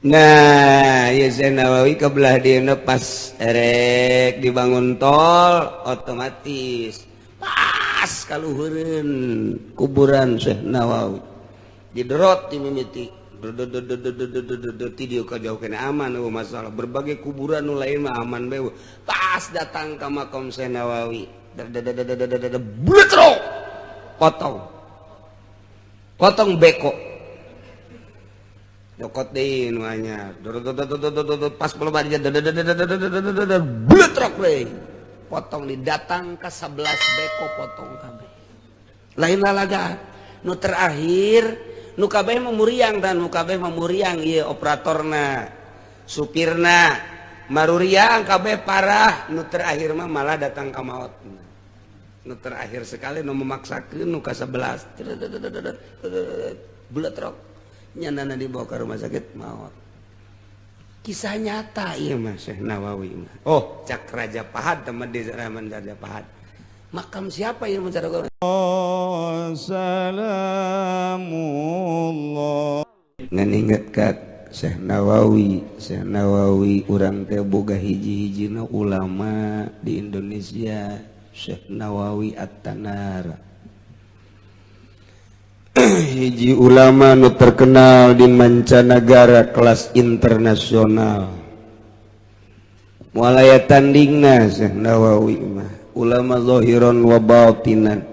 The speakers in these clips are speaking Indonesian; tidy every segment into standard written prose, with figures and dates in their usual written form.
Nah ya Syekh Nawawi kebelah dina pas erek dibangun tol otomatis pas kaluhureun kuburan Syekh Nawawi didorot ti mimiti ti dieu kajaukeun aman masalah berbagai kuburan nu lain mah aman bae pas datang ka makam Syekh Nawawi bletrok potong beko dokot deh nuanya pas pelubar aja bletrok deh potong didatang ke 11 beko potong kabeh lain lalaga nu terakhir nu kabeh memuriang dan nu kabeh memuriang ieu operatorna supirna maruriang kabeh parah nu terakhir mah malah datang ka maut nu terakhir sekali nu memaksakeun nu ka 11 bletrok nyandana dibawa ke rumah sakit maut. Kisah nyata iya mah Syekh Nawawi mah. Oh, cak Raja Pahad teman di zaman Raja Pahad. Makam siapa yang mencari Salamullah. Ngan inget ka Syekh Nawawi urang teh boga hiji-hijina ulama di Indonesia, Syekh Nawawi At-Tanara. Hiji ulama nu terkenal di mancanagara kelas internasional mulai tandingna Syekh Nawawi mah ulama zahiran wa batinan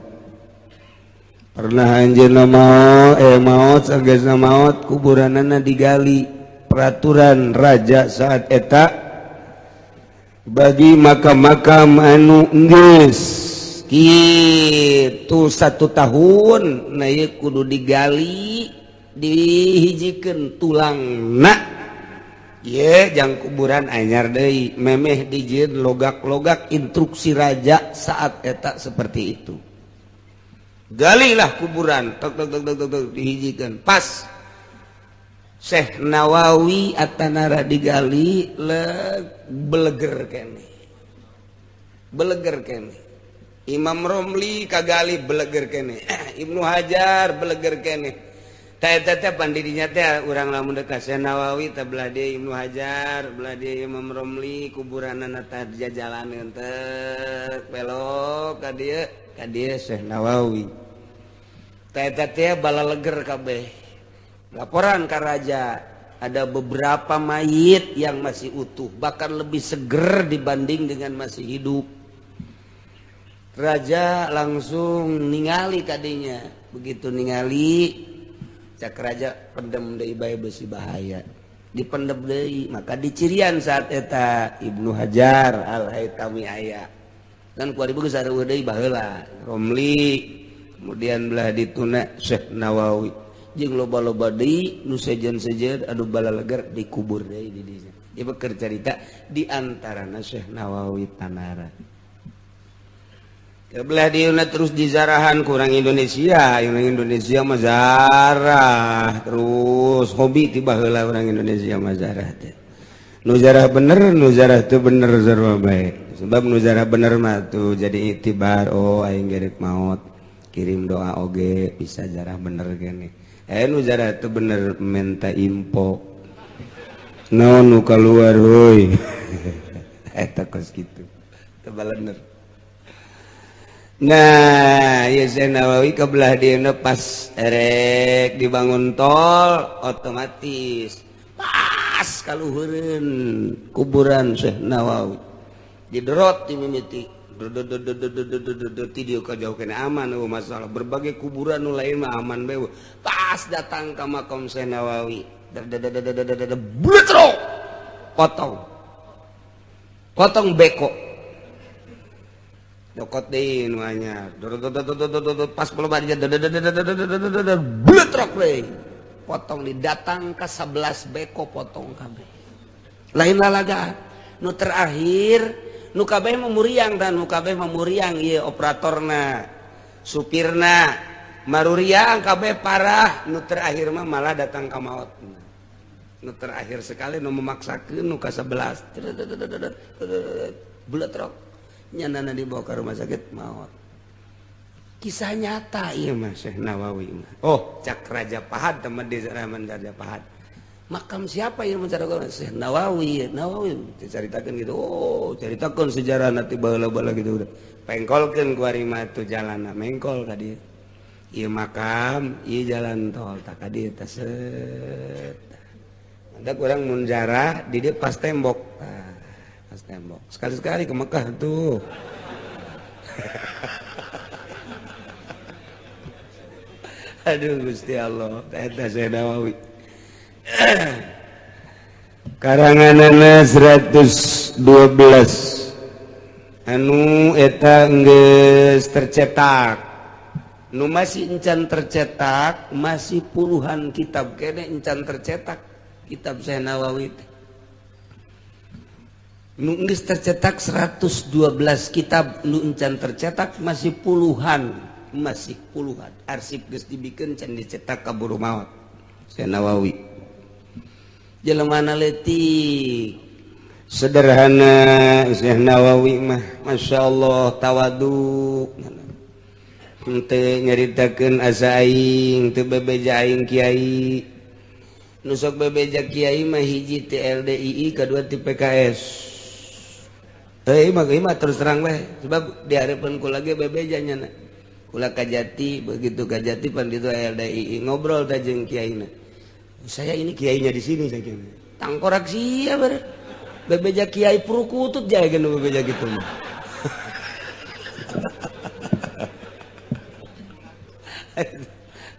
pernah anjeunna maot sagesna maot kuburanana digali peraturan raja saat eta bagi makam-makam anu geus kitu 1 tahun na ieu kudu digali dihijikeun tulangna ye jang kuburan anyar deui memeh dijieun logak-logak instruksi raja saat eta seperti itu galilah kuburan dihijikeun pas Syekh Nawawi At-Tanara digali beleger kene Imam Romli kagali beleger kene Ibnu Hajar beleger kene teh pandidinya teh urang lamun dekat Syekh Nawawi teh belah dia Ibnu Hajar belah dia Imam Romli kuburanana teh jalaneun teh belok ka dieu Syekh Nawawi teh balaleger kabeh laporan ka raja ada beberapa mayit yang masih utuh bahkan lebih seger dibanding dengan masih hidup. Raja langsung ningali kadinya begitu ningali cak raja pendem deui bae beusi bahaya dipendem deui maka dicirian saat eta Ibnu Hajar Al-Haytami aya dan kuari beus sareueuh deui baheula Romli kemudian belah dituna Syekh Nawawi jeung loba-loba deui nu sejen-sejen anu balaleger dikubur deui di dieu ieu keur carita di antarana Syekh Nawawi Tanara. Belah diuna terus dizarahan kurang Indonesia mah zarah terus hobi tiba heula orang Indonesia mah zarah teh. Nu zarah bener, nu zarah teu bener sarua bae. Sebab nu zarah bener mah tuh jadi itibar oh aing gerek maot. Kirim doa oge bisa zarah bener gini. Nu zarah teu bener minta info. Naon nu kaluar heuy. Eta kos kitu. Teu bener. Nah ya Syekh Nawawi kebelah dina pas erek dibangun tol otomatis pas kaluhureun kuburan Syekh Nawawi didorot ti mimiti ti dieu kajaukeun aman masalah berbagai kuburan nu lain mah aman bae pas datang ka makam Syekh Nawawi bletrok potong beko dokot deh nuanya pas pelubar aja bletrok deh potong didatang ke 11 beko potong kabeh lain lalaga nu terakhir nu kabeh memuriang dan nu kabeh memuriang ieu operatorna supirna maruriang kabeh parah nu terakhir mah malah datang ka maut nu terakhir sekali nu memaksakeun nu ka 11 bletrok nyandana dibawa ke rumah sakit maut. Kisah nyata iya mah Syekh Nawawi mah. Oh, cak Raja Pahad teman di zaman Raja Pahad. makam siapa yang menceritakan? Syekh Nawawi. Diceritakan gitu. Oh, ceritakan sejarah nanti bala-bala gitu udah. Pengkolkeun ku ari mah tu jalanna mengkol ka dieu. Ieu makam, ieu jalan tol tak ka dieu teh set. Ada kurang mun jarah di dieu pas tembok. Pas tembok. Sekali-sekali ke Mekah tuh. Aduh Gusti Allah, eta Syekh Nawawi. Karanganana 112 anu eta geus tercetak. Nu masih encan tercetak masih puluhan kitab kene encan tercetak kitab Syekh Nawawi. Nu geus tercetak 112 kitab nu encan tercetak masih puluhan arsip geus dibikeun can dicetak kaburu maot Syekh Nawawi. Jelemana leutik sederhana Syekh Nawawi mah masyaallah tawadu henteu nyaritakeun asa aing teu bebeja aing kiai nu sok bebeja kiai mah hiji ti LDII kadua ti PKS mah terus terang we sebab dihareupeun kula ge bebeja nyana kula kajati begitu kajati pan ditu LDII ngobrol teh jeung kiaina. Saya ini kiainya di sini saya kira. Tangkorak sia ber. Bebeja kiai Purukutut jae geus bebeja kitu mah.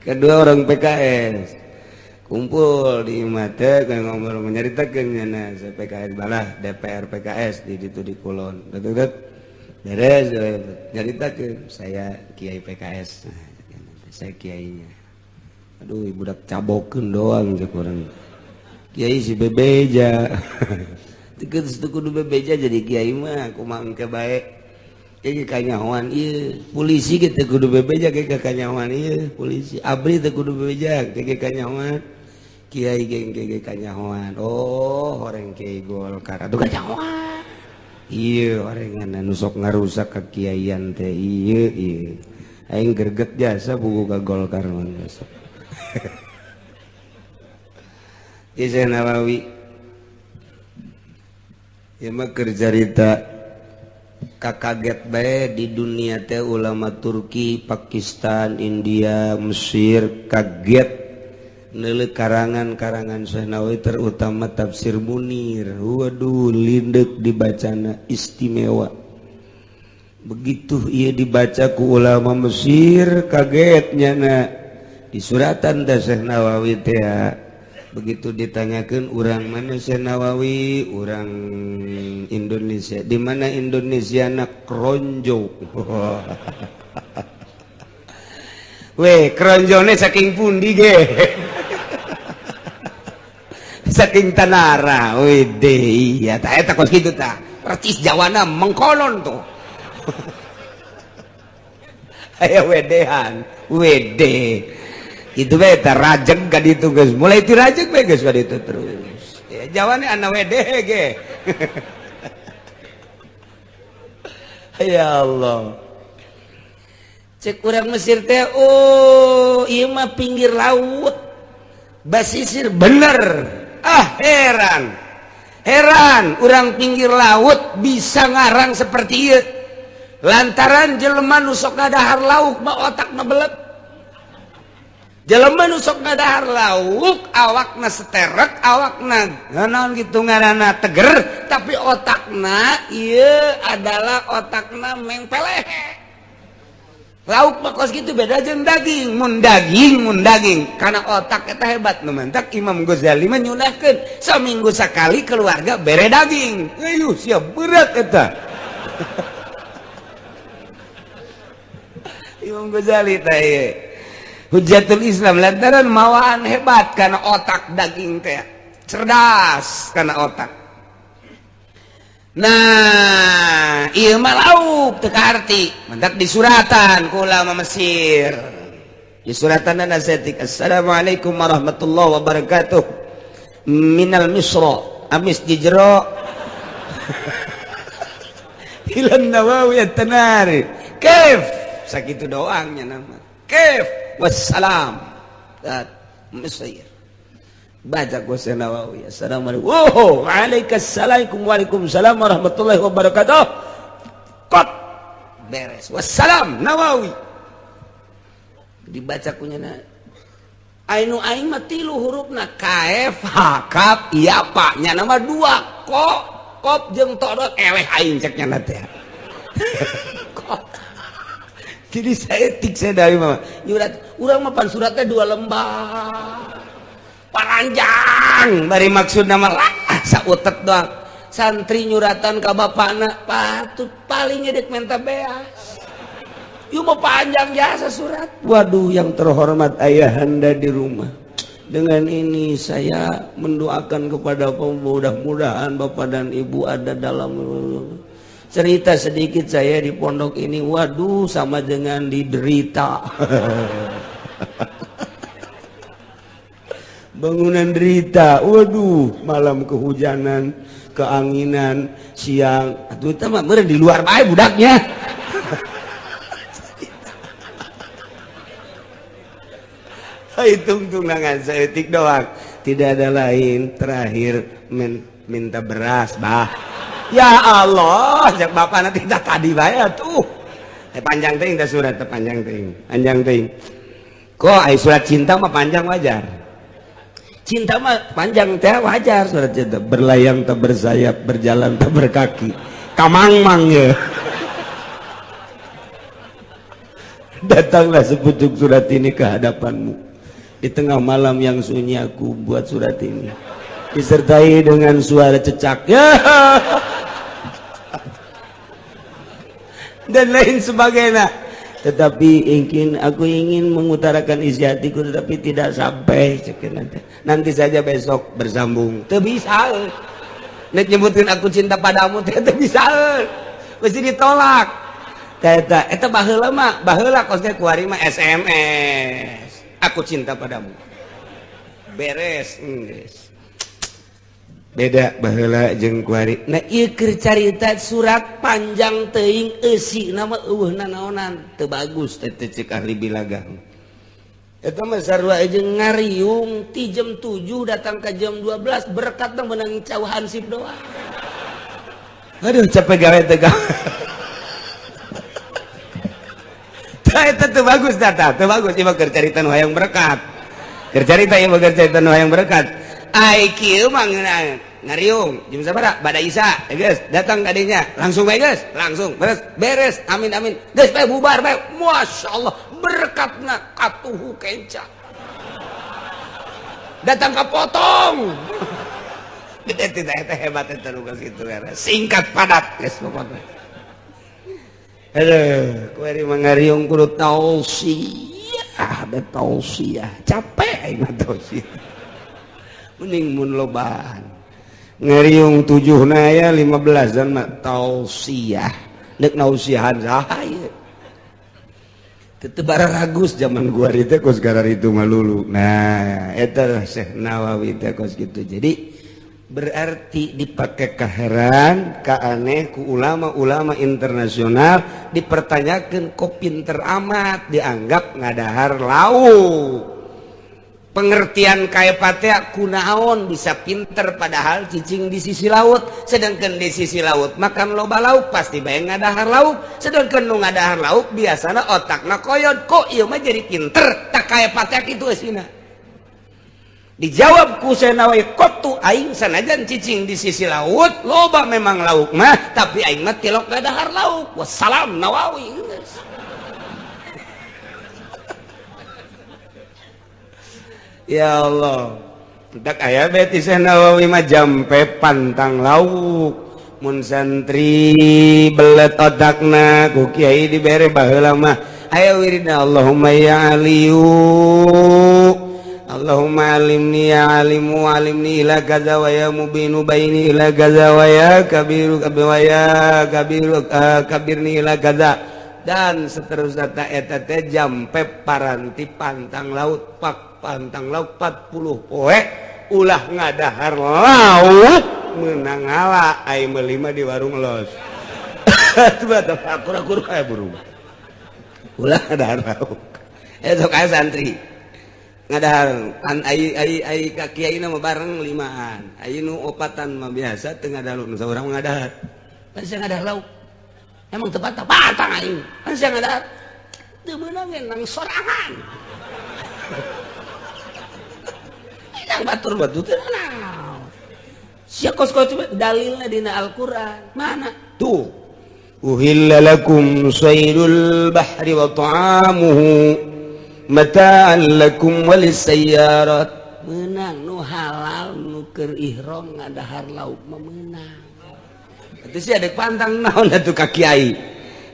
Kedua orang PKS kumpul di mata ngobrol menyaritakeun nyana PKS balah DPR PKS di ditu di Kulon. Beres nyaritakeun saya kiai PKS. Saya kiainya. Aduh budak cabokeun doang cek urang. Kiai si bebeja. Teu kudu bebeja jadi kiai mah kumaha engke bae. Ge kanyahoan ieu. Polisi ge teu kudu bebeja ge kanyahoan ieu. Polisi abri teu kudu bebeja ge kanyahoan. Kiai ge kanyahoan. Oh, horeng kiai Golkar. Aduh kanyahoan. Ieu orengan anu sok ngarusak kakiaian teh ieu. Aing greget jasa buku ka Golkar mah jasa. Syekh Nawawi ieu mah keur carita kakaget bae di dunia teh ulama Turki, Pakistan, India, Mesir kaget neuleuk karangan-karangan Syekh Nawawi terutama tafsir Munir. Waduh lindek dibacana istimewa. Begitu ia dibaca ku ulama Mesir kaget nyana di suratan teh Syekh Nawawi teh begitu ditanyakan urang mana Syekh Nawawi urang Indonesia di mana Indonesia nak kronjo weh kronjone saking pundi ge saking Tanara weh deh iya tah eta kos kitu tah percis jawana mengkolon tuh aya wedehan wede itu beta rajeg ka ditu geus mulai ti rajeg we geus ka ditu terus ya jawane ana wedeh ge ya Allah cek urang Mesir teh oh ieu mah pinggir laut basisir bener heran urang pinggir laut bisa ngarang seperti ieu lantaran jelema nu sok ngadahar lauk mah otakna belet. Jelema nu sok ngadahar lauk awakna seterek awakna naon kitu ngaranna teger tapi otakna ieu adalah otakna mengpeleh. Lauk mah kos kitu beda jeung daging mun daging karena otak eta hebat nu mantak Imam Ghazali mah nyunahkeun saminggu sakali keluarga bere daging. Ayo siap berat eta. Imam Ghazali teh Hujatul Islam lantaran mawaan hebat karena otak daging teh cerdas karena otak. Nah, ieu mah lauk teu kaarti mentak di suratan ku ulama Mesir. Di suratan nasetik assalamualaikum warahmatullahi wabarakatuh. Minal Misra amis jijro. Ilan Nawawi at-Tanari. Kaif sakitu doangnya nama. Kaif wassalam Mesir baca ku Nawawi. Assalamualaikum. Oh, waalaikumsalam warahmatullahi wabarakatuh. Kot beres. Wassalam Nawawi. Dibaca kunyana. Ainu aing mah 3 hurufna kaf ha kaf iya pa nya nama 2 kop jeung todot eleh aing cek nya teh. Jadi saya tik saya dari mama nyurat urang mah pan suratnya 2 lembar panjang bari maksud nama sautet doang santri nyuratan ka bapana patut paling edek menta beas yuk mau panjang jasa surat. Waduh yang terhormat ayahanda di rumah. Dengan ini saya mendoakan kepada mudah-mudahan bapak dan ibu ada dalam cerita sedikit saya di pondok ini. Waduh sama dengan diderita. Bangunan derita. Waduh malam kehujanan, keanginan, siang. Aduh itu mah di luar bae budaknya. Hitung tunangan saya tik doang tidak ada lain terakhir minta beras bah ya Allah jak bapak nanti kita tadi bayar tuh panjang ting dah surat panjang ting kok surat cinta mah panjang wajar cinta mah panjang teh wajar surat cinta berlayang tak bersayap berjalan tak berkaki kamang-mang ya. Datanglah sepucuk surat ini ke hadapanmu. Di tengah malam yang sunyi aku buat surat ini disertai dengan suara cecak ya dan lain sebagainya. Tetapi aku ingin mengutarakan isi hatiku tetapi tidak sampai nanti saja besok bersambung. Teu bisa nek nyebutkeun aku cinta padamu teu bisa mesti ditolak eta baheula mah baheula kosnya kuari mah SMS aku cinta padamu beres beda baheula jeung kuari. Nah ieu keur carita surat panjang teuing eusi nama eueuhna naonan teu bagus teh cek ahli bilagang eta mah sarua jeung ngariung ti jam 7 datang ke jam 12 berkat teh menang cau hansip doang. Aduh capek gawe teh itu bagus data, itu bagus. Ibu kercarita nu hayang berkat, kercarita ibu kercarita nu hayang berkat. IQ mah ngariung, jam sabaraha? Bada Isa, guys, datang kadinya, langsung bae guys, langsung beres, amin amin, guys, bae bubar bae, masya Allah, berkatna katuhu kenca, datang ke potong, tidak hebat itu nugas itu, singkat padat, guys, pokoknya. Aduh, kuari mangariung kudu tausiah, ada tausiah, capek aing tausiah. Mending mun lobaan. Ngariung 7 na aya 15 dan mah tausiah. Nek nausiahan saha ieu? Teu bararagus zaman gua teh kos garar itu malulu. Nah, eta Syekh Nawawi teh kos kitu. Jadi berarti dipakai keheran keaneh ku ulama-ulama internasional dipertanyakan kok pinter amat dianggap ngadahar lauk pengertian kaya patea kunaon bisa pinter padahal cicing di sisi laut sedangkan di sisi laut makan loba lauk pasti bae ngadahar lauk sedangkan nu ngadahar lauk biasana otakna koyod kok ieu mah jadi pinter tak kaya patea kitu eusina. Dijawab ku Nawawi kotu aing sanajan cicing di sisi laut loba memang lauk mah tapi aing mah tilok ngadahar lauk. Wassalam Nawawi. Ya Allah tak aya beti Nawawi mah jampe pantang lauk mun santri belet otakna ku kiai dibere baheula mah aya wiridna Allahumma ya aliyu Allahumma alimni ya alimu alimni ila kaza wa ya mubinu baini ila kaza wa ya kabiru wa ya kabiru kabirni ila kaza dan seterusnya eta teh jampe paranti pantang laut pak pantang laut 40 poe ulah ngadahar laut meunang ngala ai meuli mah di warung los. Coba teh akur-akur aya burung ulah ngadahar laut. Eta ka santri ngadahar ai ka kiai na bareng limaan ai nu opatan mah biasa teu ngadahar nu saurang ngadahar kan sia ngadahar lauk emang tepat patang aing kan sia ngadahar teu meunang nang sorangan nang batur-batur teu naon sia kos-kos dalilna dina Al-Qur'an mana tuh uhilla lakum saydul bahri wa ta'amuhu mata'an lakum walisayyarat meunang nu halal nu keur ihram ngadahar lauk mah meunang atuh sia deuk pantang naon atuh ka kiai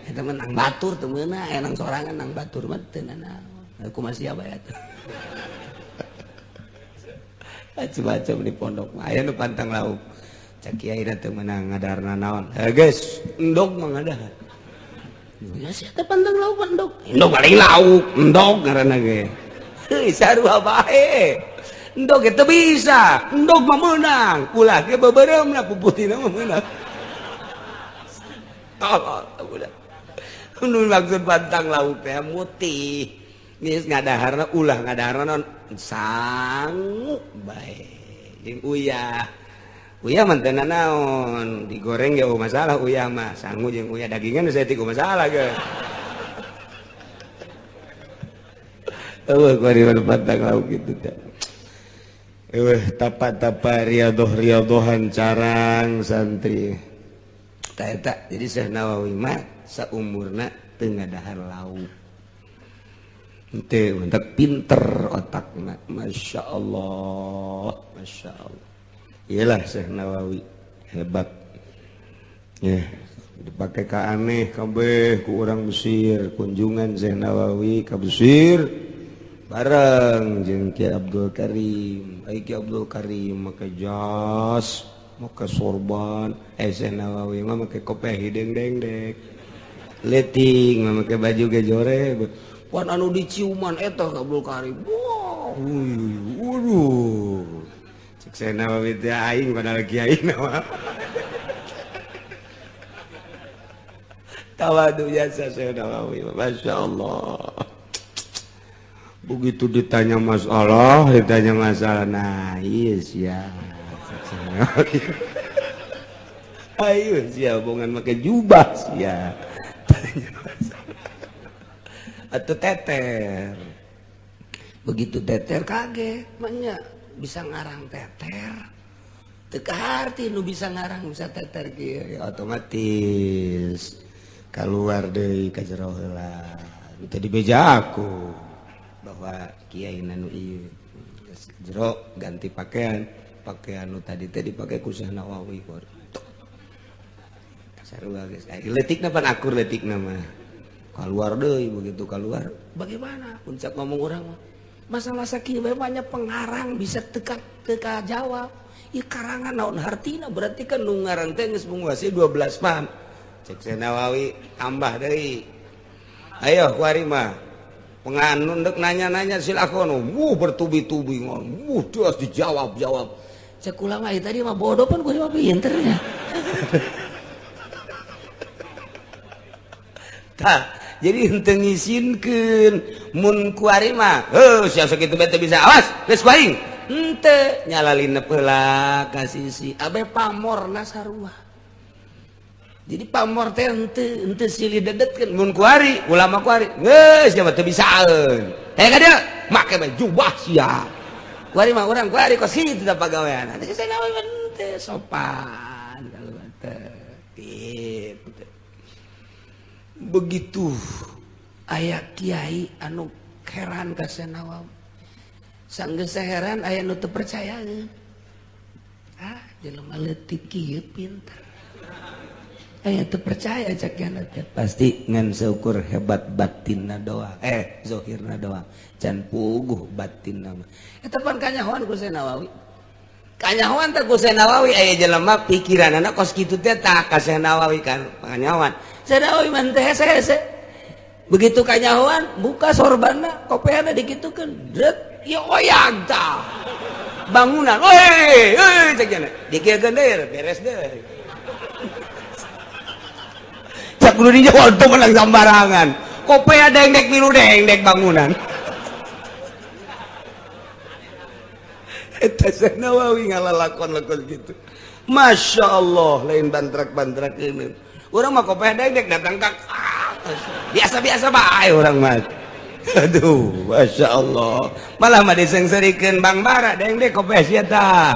eta mah nang batur teu meunang nang sorangan nang batur mah teu naon aku masih aba ya tuh macam-macam di pondok mah aya nu pantang lauk cak kiai teu meunang ngadarna naon geus endog mah ngadahar ya sia teh pantang lauk endog endog paling lauk endog ngaranna ge heuh sarua bae endog ge teu bisa endog mah meunang ulah ge bebereumna puputina mah meunang ulah nu maksud pantang lauk teh mutih geus ngadaharna ulah ngadaharna sangu bae jeung uyah uyah mah teu naon digoreng ge masalah uyah mah sangu jeung uyah dagingan saya tiku masalah ge eueuh kuari pantang lauk kitu teh eueuh tapa-tapa riadoh-riadohan carang santri tah eta jadi Syekh Nawawi mah saumurna teu ngadahar lauk teu mentek pinter otakna masyaallah masyaallah iyalah Syekh Nawawi hebat ya dipakai ka aneh kabeh ku urang Mesir kunjungan Syekh Nawawi ka Mesir bareng jeung Ki Abdul Karim Ki Abdul Karim make jas make sorban Syekh Nawawi mah make kopeh hideng dengdek leting mah make baju gejore pan anu diciuman eta ka Abdul Karim wow waduh Syekh Nawawi teh aing padahal kiai na tawadu jasa Syekh Nawawi masyaallah begitu ditanya masalah nah iya sia ayo sia bongan make jubah sia tanya masalah atuh teter begitu teter kaget maknya bisa ngarang teter teu kaharti nu bisa ngarang bisa teter kieu otomatis keluar deui ka jero heula teu dibeja aku bahwa kiai nu ieu jero ganti pakaian nu tadi teh dipake ku Syekh Nawawi sarua geus leutikna pan akur leutikna mah keluar deui begitu keluar bagaimana puncak ngomong urang mah masa-masa kieu banyak pengarang bisa teka jawab ieu karangan naon hartina berarti kan nu ngarang teh geus menguasai 12 paham cek Syekh Nawawi tambah deui ayo kuari mah penganun dek nanya-nanya silakan bertubi-tubi terus dijawab cek ulang aja tadi mah bodoh pun gue mah pinternya tah jadi henteu ngisinkeun mun kuari mah sia sakitu bete bisa awas geus kuaing henteu nyalalina heula ka sisi abe pamorna sarua jadi pamor teh henteu silih dedetkeun mun kuari ulama kuari geus nya teu bisaeun ka dieu make jubah sia kuari mah urang kuari kos kitu da pagawean teh saya naon teh sopan kalau teh kitu begitu aya kiai anu heran ka Syekh Nawawi sanggeus heran aya nu teu percayaeun jelema leutik kieu pinter aya teu percaya cakiana teh pasti ngan seukur hebat batinna doang zahirna doang can puguh batinna mah eta pan kanyahoan ku Syekh Nawawi kanyahoan teh ku Syekh Nawawi aya jelema pikiranna kos kitu teh tah ka Syekh Nawawi kan kanyahoan Syekh Nawawi mah teh hese begitu kanyahoan buka sorbanna kopeana dikitukeun dret ya oyag tah bangunan cakiana dikiekeun deui beres deui kudu dijawab tuh menang sembarangan kopea dengdek milu dengdek bangunan eta Syekh Nawawi ngalalakon-lakon gitu. Masya Allah lain bantrak-bantrak ini. Orang mah kopeh dek datang kak biasa-biasa bae orang mah. Aduh, Masya Allah. Malah mah disengserikan Bang Bara dek kopeh sia tah.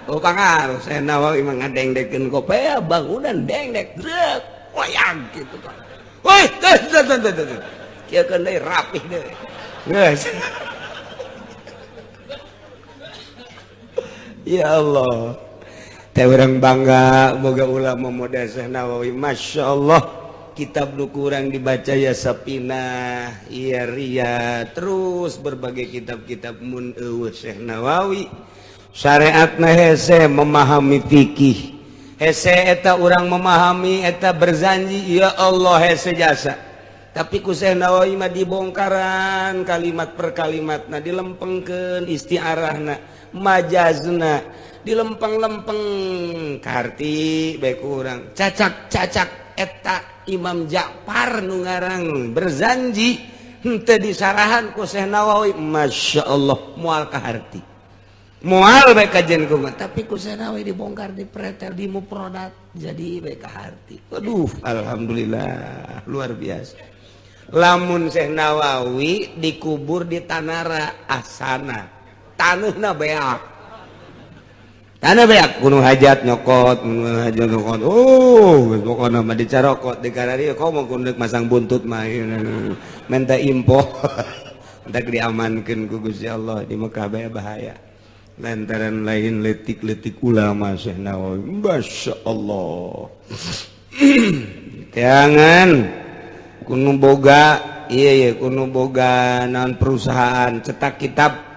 Oh pangaruh Syekh Nawawi mah ngadeng-dekeun kopeh bangunan dek drek wayang gitu kan. Woi, tuh. Kieu kan deui rapih deui. Geus. Ya Allah. Teh urang bangga boga ulama model Syekh Nawawi. Masya Allah. Kitab nu kurang dibaca ya Sapinah, iya Riyad, terus berbagai kitab-kitab mun eueuh Syekh Nawawi. Syariatna hese memahami fikih. Hese eta urang memahami eta berjanji ya Allah hese jasa. Tapi ku Syekh Nawawi mah dibongkaran kalimat per kalimatna dilempengkeun istiarahna, majazna, dilempeng-lempeng karti bae kurang. Cacak-cacak eta Imam Ja'far nu ngarang berjanji henteu disarahan ku Syekh Nawawi. Masya Allah moal kaharti. Moal bae kajen kumaha tapi ku Syekh Nawawi dibongkar dipretel di mufradat jadi bae kaharti. Aduh alhamdulillah luar biasa. Lamun Syekh Nawawi dikubur di Tanara Asana taneuhna beak. Tanah beak kuno hajat nyokot oh pokokna mah dicarokot di karari kau mau kudu masang buntut mah minta impo entak diamankeun ku Gusti Allah di Mekah bae bahaya lantaran lain letik-letik ulama Syekh Nawawi. Masya Allah. Jangan kuno boga iya kuno boga naon perusahaan cetak kitab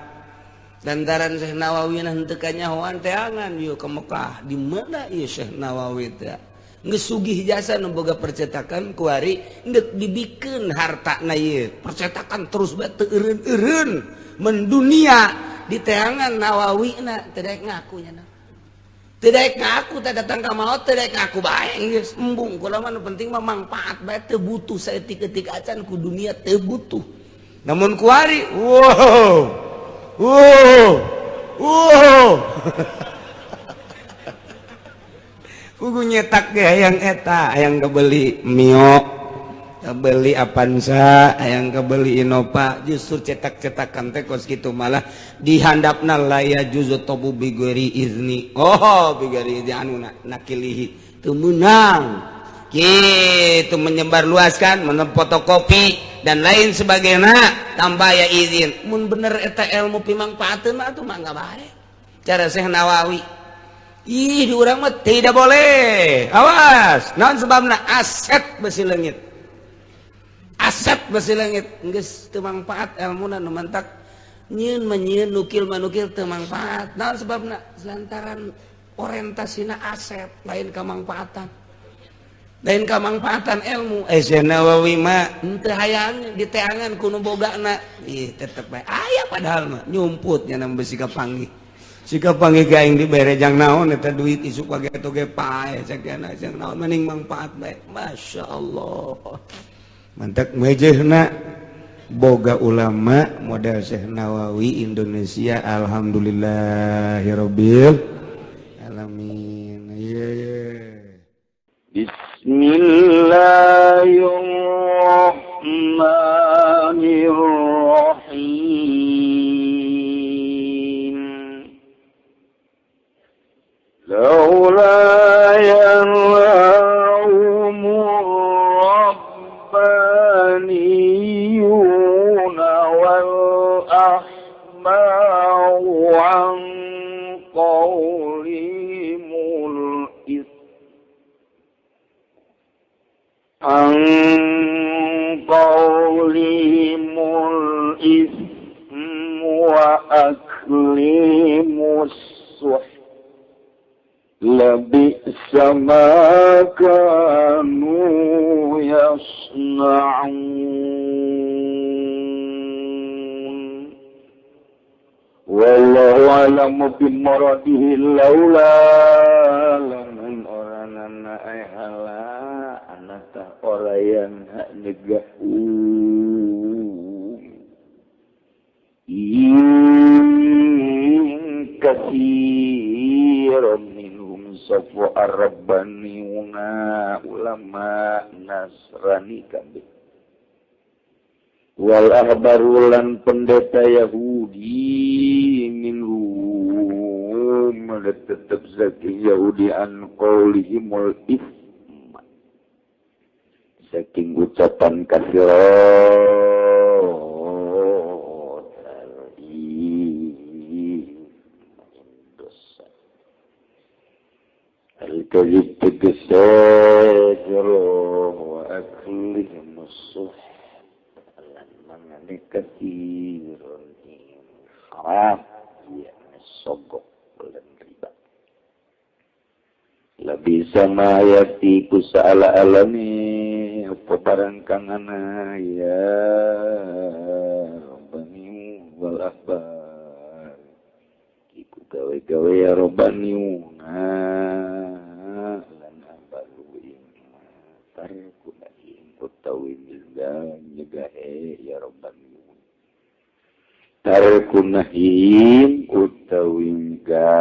lantaran Syekh Nawawi henteu kanyahoan teangan yeuh ke Mekah di mana ieu Syekh Nawawi teh geus sugih jasa nu boga percetakan kuari geus dibikeun hartana ieu percetakan terus bae teu eureun-eureun mendunia di teangan Nawawina teu daek ngaku nya teu daek ngaku teh datang ka maot teu daek ngaku bae geus embung kula mah nu penting mah manfaat bae teu butuh saeutik-eutik acan ku dunia teu butuh namun kuari wow kudu nyetak ge hayang eta hayang kebeli Mio kebeli Avanza hayang kebeli Innova justru cetak-cetakan teh kos kitu malah dihandapna laya juzu tobu bigori izni bigori izni anu nakilihi teu meunang kitu menyebar luaskan fotokopi dan lain sebagainya tambah ya izin mun bener eta ilmu pimangpaateun mah atuh mangga bae cara Syekh Nawawi di urang mah tidak boleh awas naon sebabna aset besi leungit geus teu mangpaat ilmuna nu mantak nyieun mah nyieun nukil mah nukil teu mangpaat naon sebabna lantaran orientasina aset lain kamangpaatan lain kamangpaatan ilmu. Syekh Nawawi mah henteu hayang diteangan kuno bogana tetep bae aya padahal mah nyumputnya nam besi kapanggih sika panggih ge aing dibere jang naon eta duit isuk page toge pae sakana jang naon mending mangpaat bae. Masya Allah mantap mejehna boga ulama model Syekh Nawawi Indonesia alhamdulillahirabbil alamin. Bismillahirrahmanirrahim. Laula yanhahumur rabbaniyuna wal ahbaru an qawlimul qawlimul ism wa aklimus suh labi'sa ma kanu yasna'un wallahu a'lamu bimuradihi laula laman oranana ayhala anata orayan negahu sapa ar-rabbaniuna ulama Nasrani kabeh wal ahbarulan pendeta Yahudi minhum tetap saking Yahudi an qaulihimul isma saking ucapan kafir al-kadhib tegesajro wa aklihim as-suh lan mangane kathirun haram ya sogok lan riba lebih sama yati kusala alami apa barang kang ana ya bani wal ahbar iku gawe-gawe ya robaniuna lan abalu tar kunain utawi milga nyegahe ya robaniuna tar kunahim utawi milga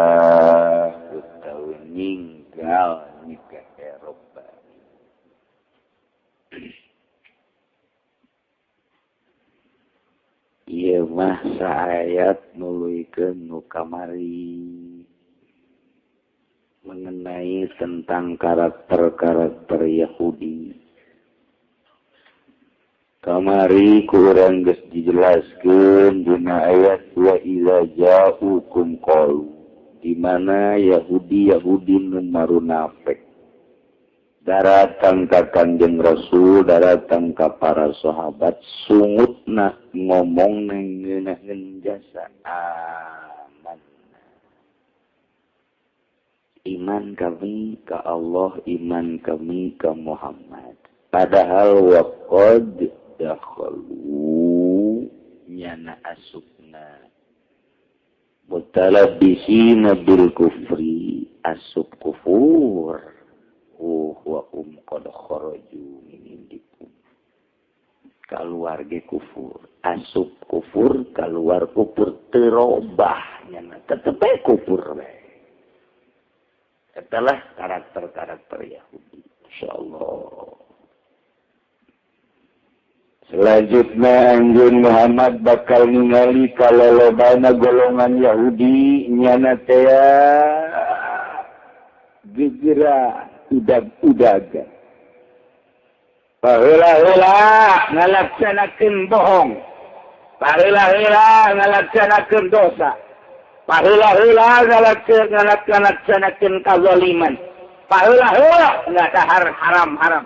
utawi ninggal nyegahe robani ieu mah saayat nuluykeun nu kamari mengenai tentang karakter-karakter Yahudi. Kamari kurang geus dijelaskeun dina ayat wa idza ja'ukum qalu di mana Yahudi nu marunafik daratang ka Kanjeng Rasul daratang ka para sahabat sungutna ngomong ngeunahkeun jasa iman kami ke Allah, iman kami ke Muhammad. Padahal waqad dakhalu nyana asupna mutalabisina bil kufri asup kufur wa qad kharaju min indikum keluarga kufur asup kufur keluar kufur terobah nyana tetep kufur we. Itulah karakter-karakter Yahudi. InsyaAllah. Selanjutnya anjun Muhammad bakal ningali kalolobana golongan Yahudi nyana tea gegera udag-udaga. Paheula-heula ngalaksanakeun bohong. Paheula-heula ngalaksanakeun dosa. Paheula-heula ngalaksanakeun kazaliman. Paheula-heula ngadahar haram-haram.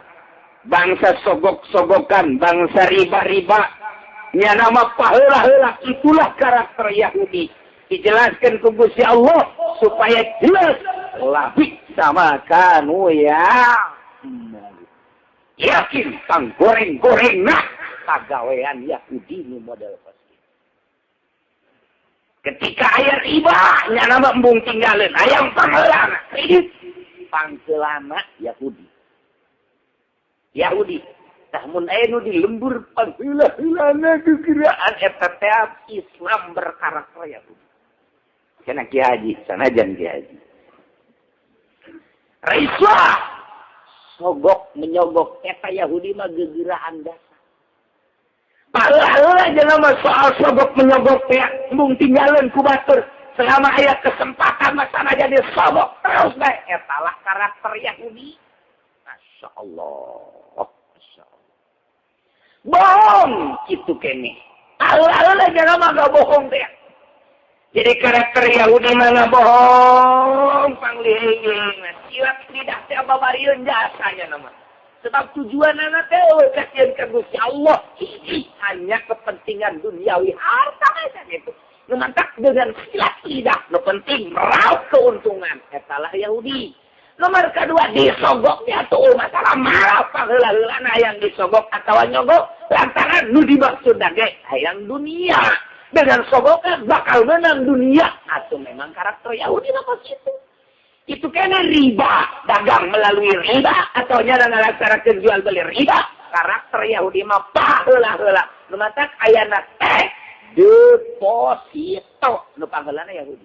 Bangsa sogok-sogokan, bangsa riba-riba. Nya nama paheula-heula itulah karakter Yahudi. Dijelaskan ke Gusti Allah supaya jelas labik sama kanu ya. Yakin kang goreng-goreng nah kagawean Yahudi ini model pasti. Ketika ayat riba, nya nama embung tinggalin, ayam panggelana, kredit, panggelana Yahudi. Yahudi, namun ayat di lembur panggelana kegeraan eteteap Islam berkarakter Yahudi. Kena Ki Haji, sanajan Ki Haji. Raislah, sogok menyogok eta Yahudi mah gegeraan dasar. Pahala aja nama soal sogok menyogok ya, embung tinggalin kubatur. Selama ayat kesempatan masana jadi sogok terus deh. Etalah karakter Yahudi. Masya Allah. Masya Allah. Bohong gitu kene. Pahala aja nama gak bohong deh. Jadi karakter Yahudi mana bohong, panglihing. Silat tidak siapa bariun jasanya nama. Sebab tujuan anak tewe kasihan ke Gusti Allah hanya kepentingan duniawi harta aja gitu. Ngemantak dengan silat lidah, no penting meraup keuntungan. Etalah Yahudi. Nomor kedua disogoknya tuh masalah marah paheula-heulana yang disogok atau nyogok lantaran nu dimaksud dage hayang dunia. Dengan sogoknya bakal menang dunia. Atau memang karakter Yahudi apa situ? Itu kena riba, dagang melalui riba atau nyala ngalaksanakeun jual beli riba. Karakter Yahudi mah paheula-heula. Nu matak ayana teh deposito nu panggeulana Yahudi.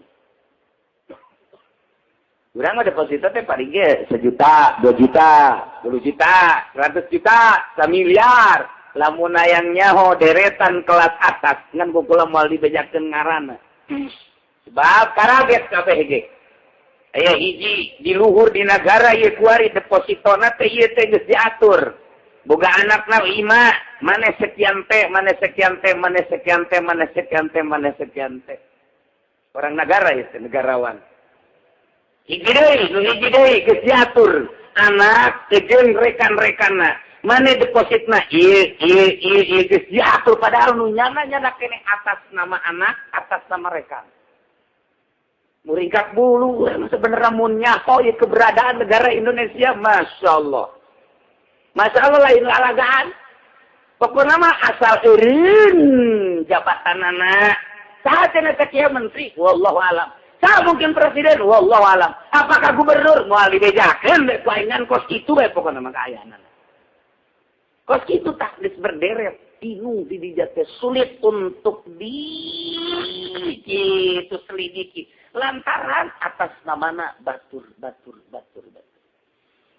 Urang mah deposito teh paling ge 1 juta, 2 juta, 10 juta, 100 juta, 1 miliar. Lamun hayang nyaho deretan kelas atas ngan kukula moal dibejakeun ngaranna. Sebab karaget kabeh ge. Aya hiji di luhur di negara ieu kuari depositona teh ieu teh geus diatur. Boga anakna 5, mane sekian teh, mane sekian teh, mane sekian teh, mane sekian teh, mane sekian teh. Orang negara ieu teh negarawan. Hiji deui geus diatur. Anak jeung rekan-rekanna. Mane depositna ieu geus diatur padahal nu nyana kene atas nama anak, atas nama rekan. Muringkak bulu sebenarnya mun nyaho ieu keberadaan negara Indonesia, masyaallah. Masyaallah lain lalagaan. Pokona mah asal eureun jabatanana. Saha cenah teh kieu menteri, wallahu alam. Saha mungkin presiden, wallahu alam. Apakah gubernur moal dibejakeun we kuaingan kos kitu we pokona mah kaayana. Kos kitu tak geus berderet, bingung di dinya teh sulit untuk selidiki. Lantaran atas namana batur.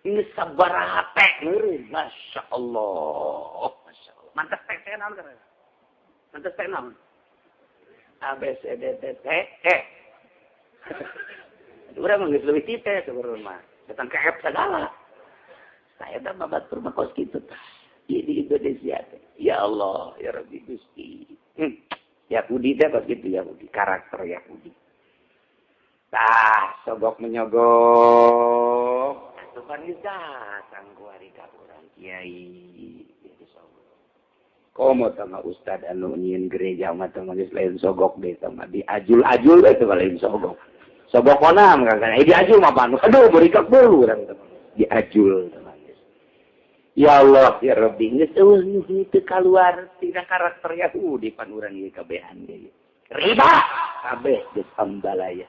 Ini sabaraha teh ngeureun, masyaallah. Mantes teh naon kana? Mantes teh naon? A B C D T E. Urang mah geus leuwih ti teh sebenarnya mah. Datang ke F segala. Saya dah batur mah kos kitu teh. Di Indonesia teh. Ya Allah, ya Rabbi Gusti. Yahudi teh kos kitu Yahudi, karakter Yahudi. Tah, sogok menyogok. Tuhan datang kuari ka urang kiai. Komo sama ustad anu nyieun gereja mah teh geus lain sogok deui teh mah diajul-ajul we teh lain sogok. Sogok konam kan. Diajul mah panu. Aduh beri ka bulu urang teh. Diajul teh. Ya Allah, ya Rabbi, geus eueuh nu teu kaluar tina karakter Yahudi pan urang ieu kabehan ge. Riba kabeh geus ambalaya.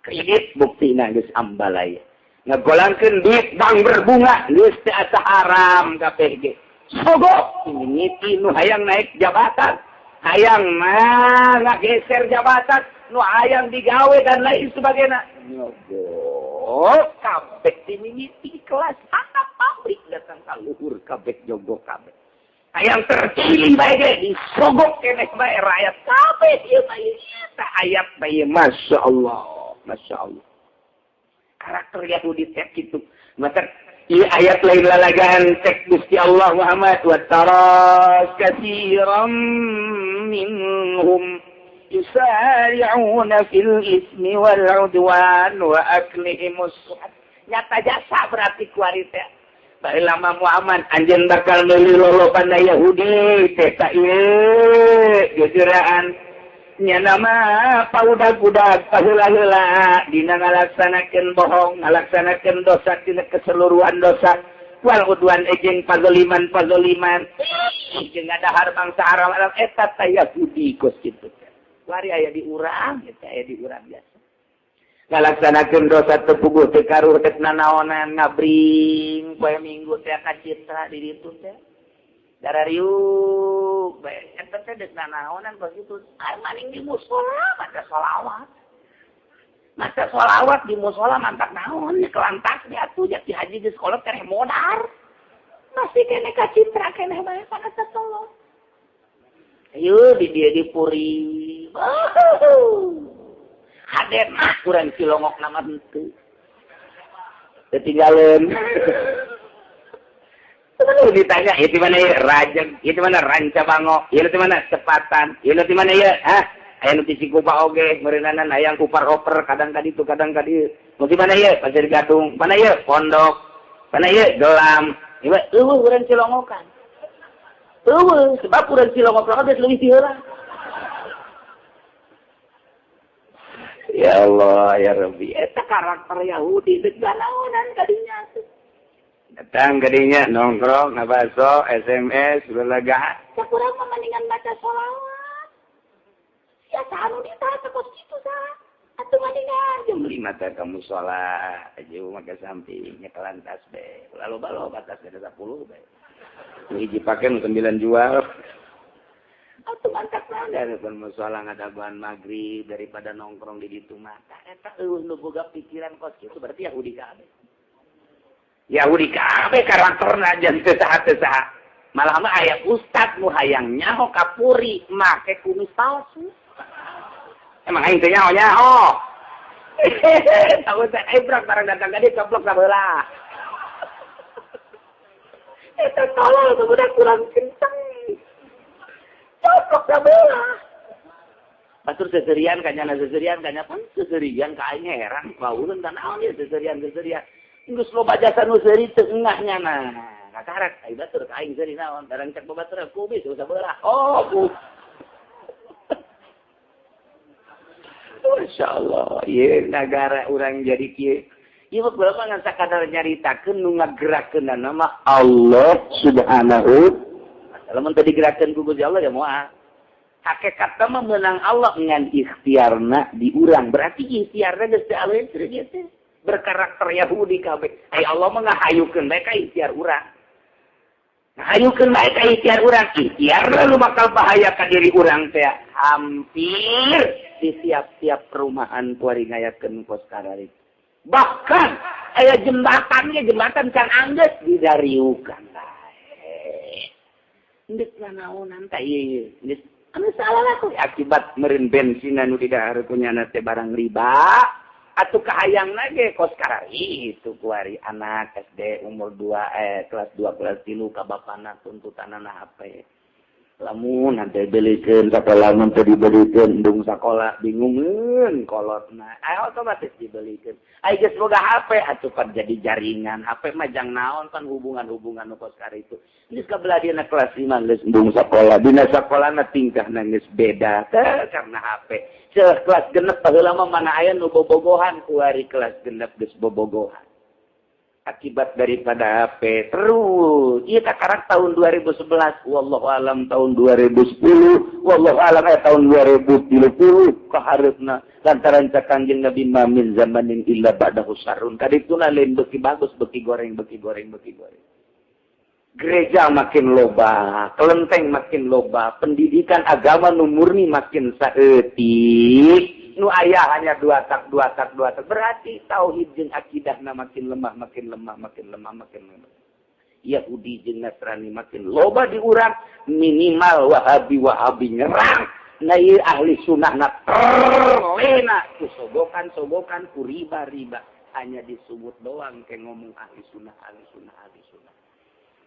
Kredit buktina geus ambalaya. Ngagolangkeun duit bank berbunga geus teh asa haram kabeh ge. Sogok ngiti nu hayang naik jabatan, hayang ngageser jabatan, nu hayang digawe dan lain sebagainya. Nyogok kabeh dimimiti kelas anak pabrik datang ka luhur kabeh nyogok kabeh. Hayang terpilih bae ge disogok keneh bae rakyat kabeh ieu mah teh ayat bae masyaallah. Masyaallah. Karakter Yahudi teh kitu. Maka ieu ayat lain lalagaan teks Gusti Allah Muhammad wa taras katsiran minhum yusari'una fil ismi wal 'udwan wa aklihimus suhad. Nyata jasa berarti kuari teh. Bae lama Muhammad anjeun bakal meuli loloban Yahudi teh ta ieu jujuraan nya nama paudag-udag paheula-heula dina ngalaksanakeun bohong, ngalaksanakeun dosa tina keseluruhan dosa. Wal udwan jeung pazaliman jeung ngadahar bangsa Arab eta teh Yahudi kos kitu. Wari aya di urang, eta aya di urang biasa. Ngalaksanakeun dosa teu puguh teu karuh teu nanaonan ngabring poe Minggu teh ka Citra di ditu teh. Darariuk bae eta teh deuk nanaonan kos kitu. Ari maning di mushola maca sholawat. Maca sholawat di mushola mantap naon nya kelantas diatuh jati haji di sekolah keneh modar. Masih keneh ka Citra keneh bae kana tolong. Ayo di dia di Puri. Haden mah kurang cilongok nama henteu. Ketinggalan. Kalau ditanya, itu mana ya rajang, itu mana ranca bango, itu mana cepatan, itu mana ya, ayam nuti kupa oge, merenanan ayam kupar oper, kadang kaditu, mau mana ya, pasir gadung, mana ya, pondok, mana ya, gelam, itu kurang cilongokan, sebab kurang cilongokan ada lebih tiara. Ya Allah, ya Rabbi, itu karakter Yahudi, segalawanan kadinya tuh. Datang gadinya nongkrong, ngabaso, SMS, berlega. Ya kurang mendingan baca sholawat. Ya sahanu ditata kos itu sah. Atau mendingan jam 5 teh kamu sholat. Aja maka sampingnya kelantas be. Lalu batas ada 10 be. Hiji pakai 9 jual. Atuh mantak naon daripada musola ngadaguan maghrib daripada nongkrong di ditu mata. Eta eueuh nu boga pikiran kos kitu berarti Yahudi kabeh. Yahudi kabeh karakterna jan teu saha. Malah mah aya ustad nu hayang nyaho kapuri make kumis palsu. Emang aing teh nyaho. Tahu teh ebrak barang datang ka dieu coplok sabelah. Eta tolol tuh budak kurang kenceng. Coplok sabelah. Batur seserian kanyana pan seserian ka aing heran baureun ka naon ieu seserian. Geus loba jasa nu seuri teu engahnya nah. Kakarak ai batur ka aing seuri naon barang cek batur kubis sabelah. Oh. Masya Allah, iya negara orang jadi kieu. Ieu berapa ngan sakadar nyaritakeun nu ngagerakeun nama Allah Subhanahu. Lamun teu digerakeun ku Gusti Allah ya moal. Hakikatna mah meunang Allah ngan ikhtiarna di urang. Berarti ikhtiarna geus teu aleun ceureuh teh. Berkarakter Yahudi kabeh. Ai Allah mah ngahayukeun bae ka ikhtiar urang. Ngahayukeun bae ka ikhtiar urang. Ikhtiarna lu bakal bahaya ka diri urang teh. Hampir di tiap-tiap perumahan kuari ngayakeun kos karari. Bahkan aya jembatan can anggeus didariukan bae. Endek nanaonan teh ieu. Anu salah aku akibat meureun bensin anu didahareun nyana teh barang riba. Atuh kahayangna ge kos karari itu kuari anak SD umur 2 kelas 2 kelas 3 ka bapana tuntutanana HP. Lamun nanti belikan sekolah nanti dibelikan endung sekolah bingungan kolotna otomatis dibelikan geus boga HP atupan jadi jaringan HP mah jang naon kan hubungan kos kari itu geus kabelah dina kelas 5 geus endung sekolah dina sekolahna tingkahna geus beda karena HP kelas genep baheula mah mana aya nu bobogohan kuari kelas genep geus bobogohan akibat daripada HP terus ieu kakarak tahun 2011 wallahu alam tahun 2010 wallahu alam tahun 2030 kahareupna lantaran ca Kanjeng Nabi mamin zamanin illa ba'dahu sarun kadituna lain beuki bagus beuki goreng gereja makin loba kelenteng makin loba pendidikan agama nu murni makin saeutik nu aya hanya dua tak berarti tauhid jeung akidahna makin lemah Yahudi jeung Nasrani makin loba di urang minimal wahabi nyerang na ieu ahli sunnahna terlena ku sogokan ku riba hanya disebut doang ke ngomong ahli sunnah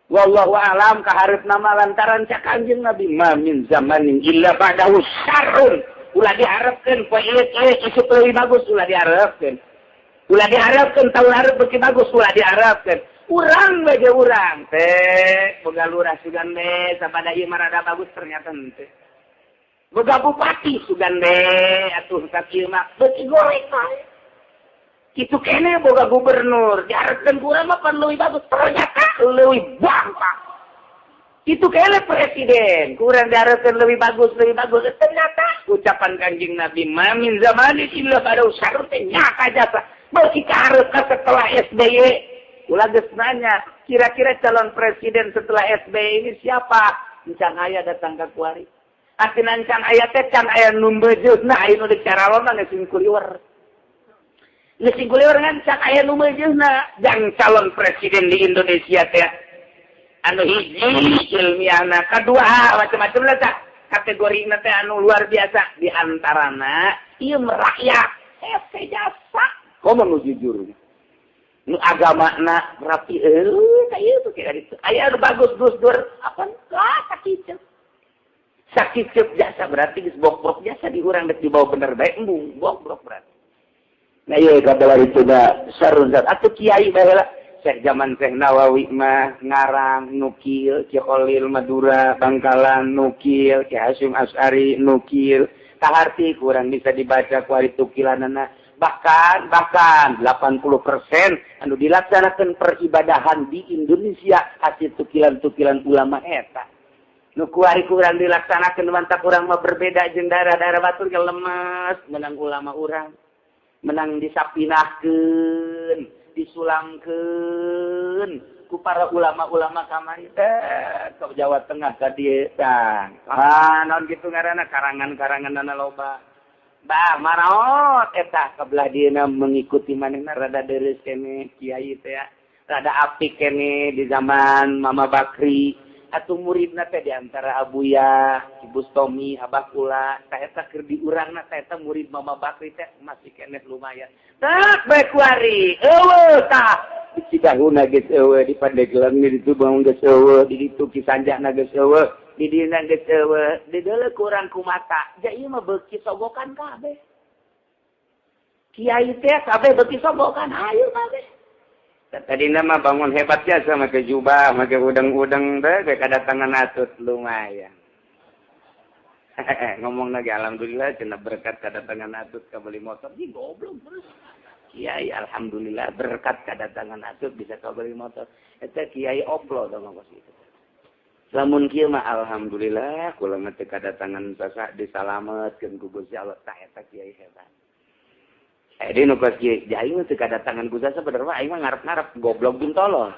wallahu alam kaharepna mah lantaran ca Kanjeng Nabi mamin zamanin illa ba'dahu syarrun ulah diharapkan poe ieu leuwih bagus ulah diharapkan tahun hareup beuki bagus ulah diharapkan urang bae urang teh boga lurah sugan be sabada ieu mah rada bagus ternyata teh boga bupati sugan be atuh ka kieu mah beuki goreng bae kitu keneh boga gubernur diharapkan urang mah pan leuwih bagus ternyata leuwih bangka itu kele presiden kurang diharapkan lebih bagus ternyata ucapan Kanjeng Nabi mamin zamani illa pada usarun teh nyaka jasa beuki kaharep setelah SBY ulah geus nanya kira-kira calon presiden setelah SBY ini siapa encan aya datang ka kuari atina encan aya teh can aya nu bejeusna aya nu dicaralon geus singkuliwer kan can aya nu bejeusna jang calon presiden di Indonesia teh anu hiji ilmiahna kadua macam-macam lah tak kategori anu anu luar biasa di antarana ieu merakyat hese jasa komo nu jujur nu agamana rapi ieu tuh kayak gitu aya anu bagus dur apa sakicep jasa berarti geus bobrok jasa di urang dek dibawa bener bae embung bobrok berarti nah ieu kabar itu da sarun zat atuh kiai bae lah Syekh zaman Syekh Nawawi mah ngarang nukil, Ki Khalil Madura Bangkalan nukil, Ki Hasyim Asy'ari nukil. Kaharti kurang bisa dibaca ku ari tukilanana. Bahkan 80% anu dilaksanakeun peribadahan di Indonesia hasil tukilan-tukilan ulama eta. Nu kuari kurang dilaksanakeun mantap urang mah berbeda jeung daerah-daerah batur ge lemes menang ulama urang. Menang disapinahkeun disulamkeun ku para ulama-ulama kamari teh ke Jawa Tengah ka dieu tah. Naon kitu ngaranna karangan-karanganna loba. Bah maraot eta kabelah dieuna mengikuti manehna rada deres keneh kiai teh ya. Rada apik keneh di zaman Mama Bakri. Atuh muridna teh diantara Abuya, Ibu Stomi, Abah Kula, tah eta keur diurangna tah eta murid Mama Bakri teh masih keneh lumayan. Tak bae kuari, eueuh tah. Di Cidahuna geus eueuh, di Pandeglang di ditu Bangun geus eueuh, di ditu Kisanjana geus eueuh, di dina geus eueuh. Dideuleu kurang kumata. Ja ieu mah beuki sogokan kabeh. Kiai teh kabeh beuki sogokan, hayu kabeh. Tadi nama bangun hebat biasa make jubah, make udang-udang deh, kayak kedatangan atut lumayan. Ngomong lagi alhamdulillah cenah berkat kedatangan atut ka beli motor di goblok terus. Kiai alhamdulillah berkat kedatangan atut bisa ka beli motor. Eta kiai oplo dong kos itu. Lamun kieu mah alhamdulillah kula mah teu kedatangan sasa disalametkeun ku Gusti Allah tah eta kiai hebat. Di nukas kiai, aing mah teu kadatangan ku sasa bener mah aing mah ngarep-ngarep goblok jeung tolol.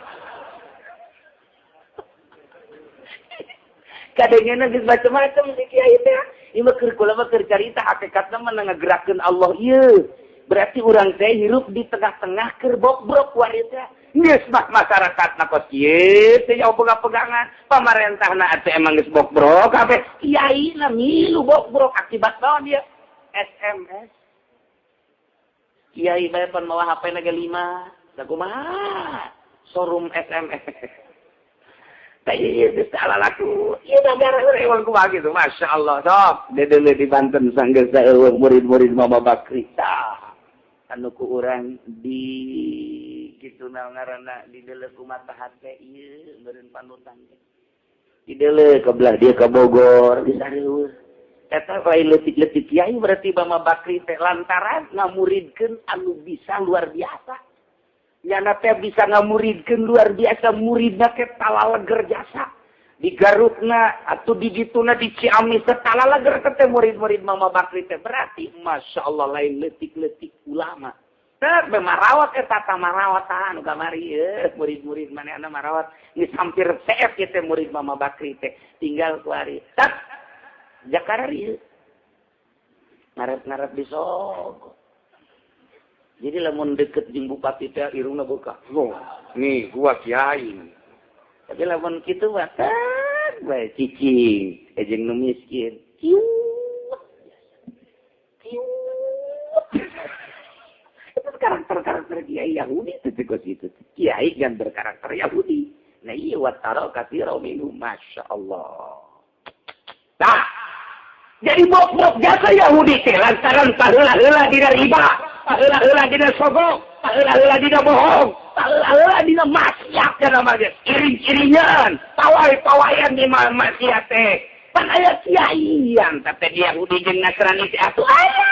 Kadengena geus macam-macam si kiai teh. Ieu mah keur kula mah keur carita hakikatna mah ngagerakeun Allah ieu. Berarti urang teh hirup di tengah-tengah keur bobrok wari teh. Geus mah masyarakatna kos kieu teh jauh pegang-pegangan. Pamarentahna teh emang geus bobrok kabeh. Kiaina milu bobrok akibat naon dia? SMS. Kiai bae pan mawa HP na ge 5. Sakumaha? Showroom SMS. Tah ieu geus alalaku. Ieu negara urang kumaha kitu. Masyaallah. Sok dedeuleu di Banten sanggeus eueuh murid-murid Mama Bakri. Tah. Anu ku urang di kitu ngaranna dideuleu ku matahat teh ieu meureun panutan. Dideuleu ka belah dia ka Bogor di sareueur. Eta lain leutik-leutik kiai berarti Mama Bakri teh lantaran ngamuridkeun anu bisa luar biasa. Nyana teh bisa ngamuridkeun luar biasa muridna teh talaleger jasa. Di Garutna atau di dituna di Ciamis teh talaleger teh murid-murid Mama Bakri teh berarti masyaallah lain leutik-leutik ulama. Teh marawat eta tah marawatan kamari murid-murid manehna marawat geus hampir CF teh murid Mama Bakri teh tinggal kuari. Jakarta ieu. Ngarep-ngarep di Sogo. Jadi lamun deket jeung bupati teh irungna buka. Oh, nih gua kiai. Tapi lamun kitu mah tah bae cicing, jeung nu miskin. Kiu. Itu karakter kiai Yahudi itu kok itu. Kiai yang berkarakter Yahudi. Nah iya wataro katsira minhum masyaallah. Tah jadi bobrok jasa Yahudi teh lantaran paheula-heula dina riba, paheula-heula dina sogok, paheula-heula dina bohong, paheula-heula dina maksiat kana mah geus iring-iringan, pawai-pawayan di maksiat teh. Pan aya kiaian tapi di Yahudi jeung Nasrani teh atuh aya.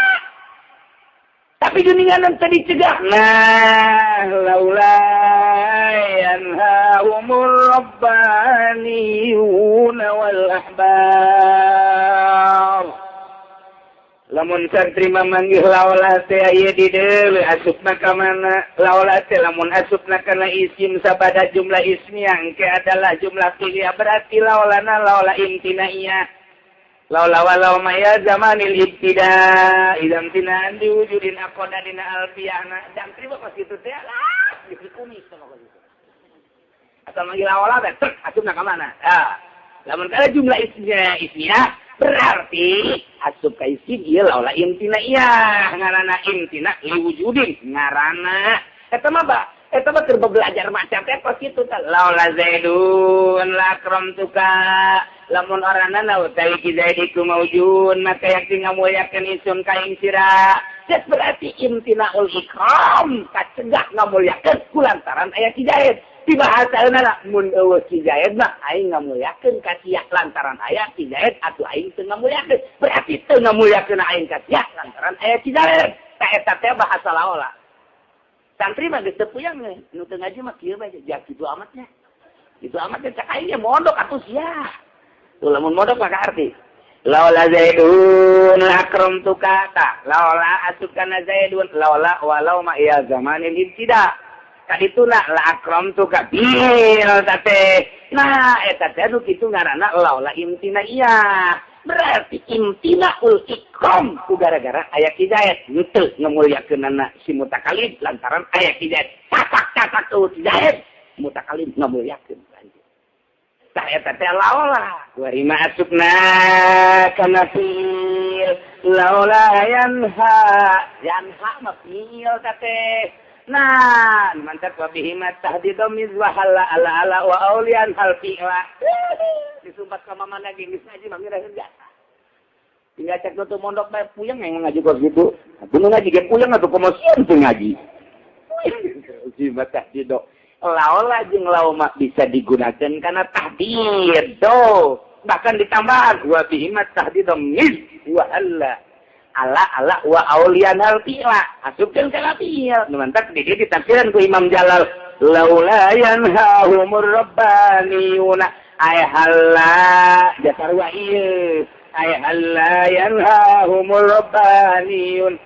Tapi geuningan teh dicegah. Nah, laula yanhahumur rabbaniyuna wal ahbar. Lamun santri memanggil laula teh aya di deuleu asupna ka mana? Laula teh lamun asupna kana isim sabada jumlah ismiyah engke adalah jumlah fi'liyah berarti laulana laula imtinaiyah. Laula walau maya zamanil ibtida idam tinan diwujudin aqoda dina alfiyahna dan terima pas itu teh lah dikumis sama gitu. Atau manggil laula teh asupna ka mana? Lamun kana jumlah ismiyah berarti asup ka isim ieu laula imtinaiyah ngaranna imtina liwujudin ngaranna eta mah eta mah keur belajar macam teh pas kitu teh laula zaidun la akramtuka lamun orangna utawi ki zaidiku maujun maka yakin ngamulyakeun isun ka ing sira geus berarti imtinaul ikram kacegah ngamulyakeun kulantaran aya ki zaid di bahasaeuna mun eueuh ki zaid mah aing ngamulyakeun ka sia lantaran aya ki zaid atuh aing teu ngamulyakeun berarti teu ngamulyakeun aing ka sia lantaran aya ki zaid ta eta teh bahasa laula. Santri mah geus teu puyang nu teu ngaji mah kieu bae ja kitu amatnya. Kitu amatnya cak aing mondok atuh sia. Tuh lamun mondok maka arti. Laula zaidun akramtuka ta. Laula asukana zaidun laula walau ma iya zamanil ibtida. kadituna la akramtu ka bil tate. Nah eta teh nu kitu ngaranna laula imtina iya. Berarti imtinaul ikram ku gara-gara aya hidayat henteu ngamulyakeunana si mutakalim lantaran aya hidayat. Catak-catak tu hidayat mutakalim ngamulyakeun. Tah eta teh laula wa rima asukna kana fil laula yanha mafil tate. Nah, mantap wa bihi matahdidu mizwahala ala wa aulian halfi'la. Disumpat ka mamana geus ngaji mah ngiraheun biasa. Tinggal cek tuh mondok bae puyeng yang ngaji kok gitu. Atuh ngaji ge puyeng atuh komo sieun teu ngaji. Si matahdidu. Laula jeung lauma bisa digunakan karena tahdid do. Bahkan ditambah wa bihi matahdidu mizwahala. Ala wa aulian halfi'la asupkeun kana fi'il nu mantap di dieu ditafsiran ku Imam Jalal laula yanhahumur rabbaniyuna ay halla jasar wa ieu ay halla yanhahumur rabbaniyun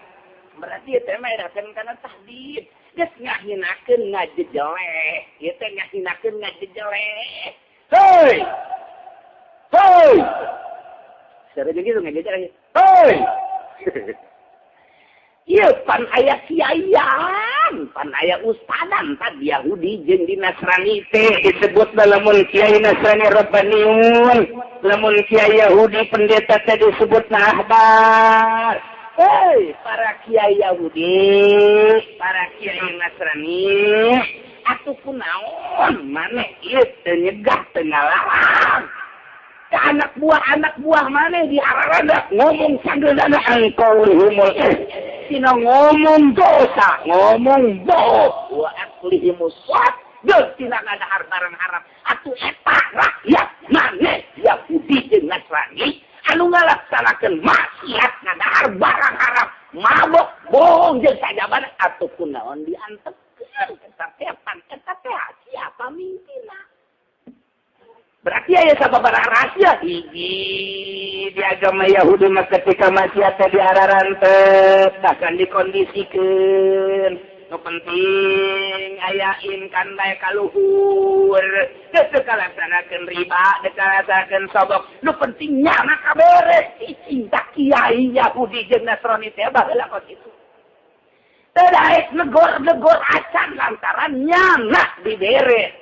berarti teh mah edakeun kana tahdid geus ngahinakeun ngajejeleh ieu teh ngahinakeun ngajejeleh hei sare gitu ngajejeleh hei iya pan aya kiaian pan aya ustadan tadi Yahudi jeung di Nasrani teh disebut lamun kiai Nasrani Rabbaniun lamun kiai Yahudi pendeta teh disebut ahbar para kiai Yahudi para kiai Nasrani atuh kunaon maneh ieu teu nyegah teu ngalarang anak buah mana diharap ngomong sanggedana engkau humul sina ngomong dosa ngomong boh wa aklihimus sat geus tina ngadahar barang haram atuh eta rakyat maneh Yahudi jeung Nasrani anu ngalaksanakeun maksiat ngadahar barang haram mabok bohong jeung sajabana atuh kunaon diantepkeun eta teh siapa mimpinna. Berarti aya sababaraha rahasia hiji di agama Yahudi mah ketika maksiat teh diararantep bahkan dikondisikeun nu penting aya inkan bae kaluhur teu kalaksanakeun riba teu kalaksanakeun sobok nu penting nyana kabere cinta kiai Yahudi jeung Nasrani teh baheula kos itu teu daek negor acan lantaran nyana dibere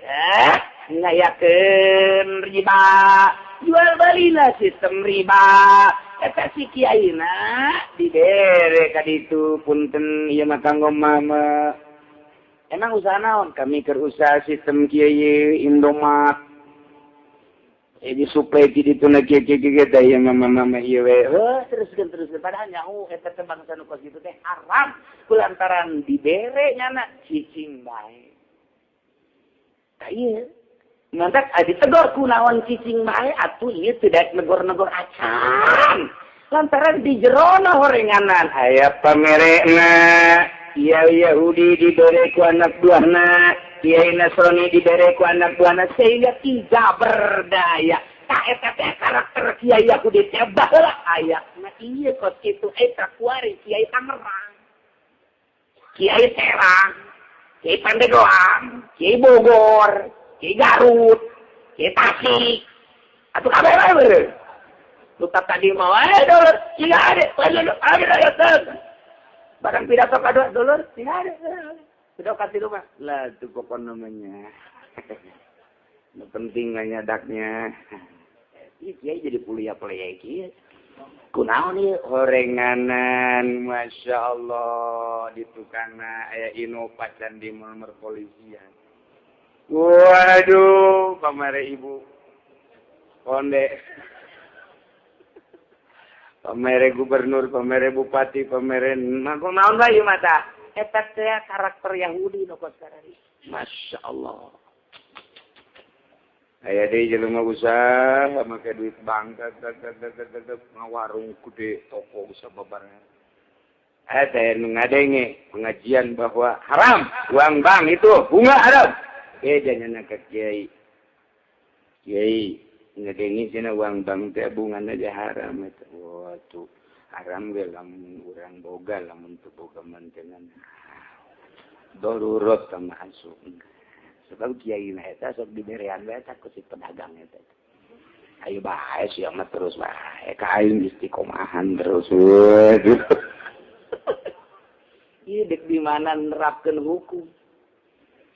ngayakeun riba jual balina sistem riba eta si kiaina dibere ka ditu punten ieu mah kanggo mama emang usaha naon kami keur usaha sistem kieu Indomaret disuplai di ditu na kieu da ieu mama ieu we teruskeun padahal nyaho eta teh bangsa nu kos kitu teh haram kulantaran dibere nyana cicing bae ka ieu nanti ditegur kunaon cicing bae atuh ieu teu daek negor acan lantaran di jerona horenganan aya pamerena kiai Yahudi dibere ku anak buahna kiai Nasrani dibere ku anak buahna sehingga tidak berdaya tah eta teh karakter kiai Yahudi teh baheula aya nah ieu kos kitu eta kuari kiai Tangerang kiai Serang kiai Pandeglang kiai Bogor Ki Garut, Ki Tasik, atau kabeh we. Lu tadi mau dolar, tidak ada. Barang pidato ka dolar, tidak ada. Sudah kasih rumah. Lah itu pokok namanya. Yang penting nyadaknya. Ih, kiai jadi pulia-pulia kieu. Kunaon ieu horenganan, Masya Allah di tukangna aya inovacan di nomor polisian. Waduh, pamere ibu, konde, pamere gubernur, pamere bupati, pamere naon bae mata. Eta teh karakter Yahudi nu kos karari. Masya Allah. Aya deui jelema usaha make duit bank, ngawarung gede toko sababarangan. Ada nu ngadenge pengajian bahwa haram uang bank itu bunga haram. Jangan nak kiai ngedengi cina uang bank teh bungana aja haram eta. Waduh, haram ge lamun urang boga lamun teu boga mantengan. Dorurut sama asup. Sebab kiai na eta sok diberian bae ku si pedagang eta. Ayo bae sia mah terus bae ka aing istiqomahan terus we. Ieu dek di mana nerapkeun hukum.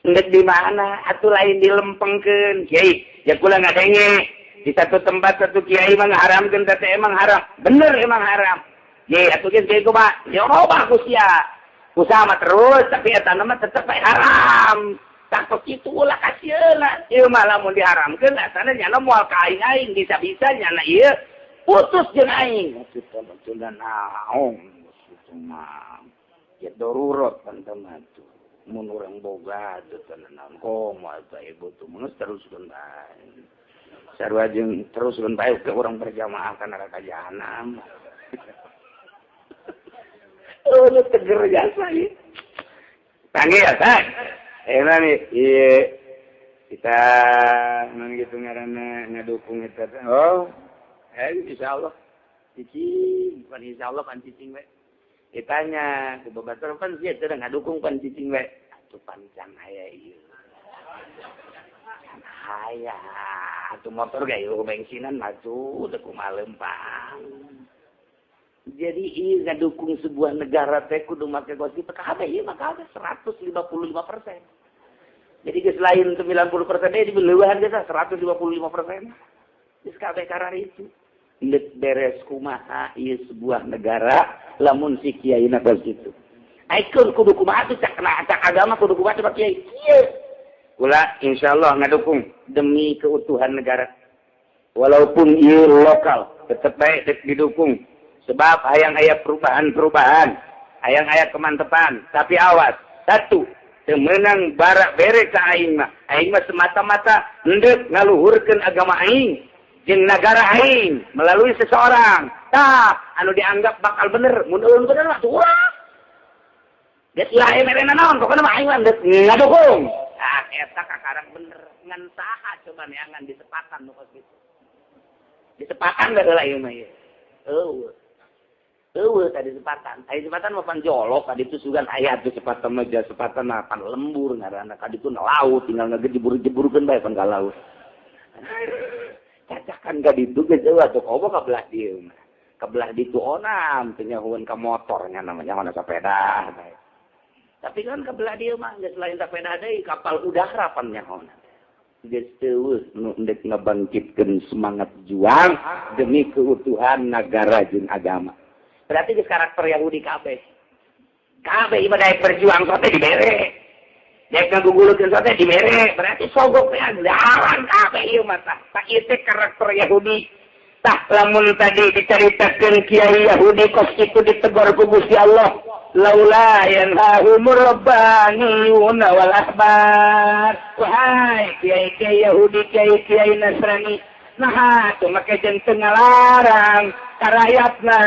Dek di mana atuh lain dilempengkeun kiai. Ya kula ngadenge di satu tempat satu kiai mah ngaharamkeun teh emang haram. Bener emang haram. Ye atuh geus kiai kumaha? Ya robah ku sia. Usaha mah terus tapi eta mah tetep bae haram. Tak kitu ulah kasieuna. Ieu mah lamun diharamkeun asana nyana moal ka aing bisa-bisa nyana ieu putus jeung aing. Maksudna naon? Maksudna ya darurat kan teman tuh. Mun urang boga teu tenan komo eta ibu tuh mun teruskeun bae. Sarua jeung teruskeun bae ke urang berjamaah kana ka jahanam. Oh, lu teger jasa ya. Panggil ya, San. Enak nih, iya. Kita gitu ngaranna ngadukung eta. Oh, insyaallah. Cicing, pan insyaallah pan cicing we. Kitanya ku babatur pan sia teu ngadukung pan cicing we. Atuh pancan aya ieu. Aya, atuh motor ge ieu bensinan maju teu kumaha lempang. Jadi ini ngadukung sebuah negara teh kudu make gosip kabeh ieu mah kabeh 155%. Jadi geus lain 90% teh dibeleuhan geus 155%. Geus kabeh karena itu. Leuk beres kumaha ieu sebuah negara lamun si kiaina geus kitu. Aikeun kudu kumaha teh cak agama kudu kumaha teh kiai. Ieu. Kula insyaallah ngadukung demi keutuhan negara. Walaupun ieu lokal tetep bae didukung. Sebab hayang aya perubahan-perubahan, hayang aya kemantepan. Tapi awas, satu, temenang barak bere ka aing mah. Aing mah semata-mata hendak ngaluhurkeun agama aing jeung nagara aing melalui seseorang. Tah, anu dianggap bakal bener, mun eueun bener mah urang. Geus lae merena naon, pokona mah aing mah ngadukung. Ah, eta kakarang bener. Ngan saha coba neangan disepakan nu kitu. Disepakan da heula ieu mah ieu. Eueuh. Tadi sepatan. Aya sepatan mah pan jolok, kadi itu sugan aya tuh sepatan mah sepatan mah pan lembur ngaranna. Kadi itu laut tinggal ngejebur-jeburkeun bae pan ka laut. Cacakan ka ditu geus atuh komo ka belah dieu mah. Ka belah ditu onam teh nyahueun ka motornya namanya mana sepeda. Tapi kan ka belah dieu mah geus lain sepeda deui kapal udara pan nyahoana. Geus teu nu endek ngabangkitkeun semangat juang demi keutuhan negara jeung agama. Berarti geus karakter Yahudi kabeh. Kabeh ieu daek berjuang sote dibere. Daek ngagugulutkeun sote dibere. Berarti sogok teh jalan kabeh ieu mah tah. Tah ieu teh karakter Yahudi. Tah lamun tadi dicaritakeun kiai Yahudi kos kitu ditegur ku Gusti Allah. Laula yanhahumur rabbaniyun wal ahbar. Wahai kiai-kiai Yahudi, kiai-kiai Nasrani, nah tuh make jeung teu ngalarang karayatna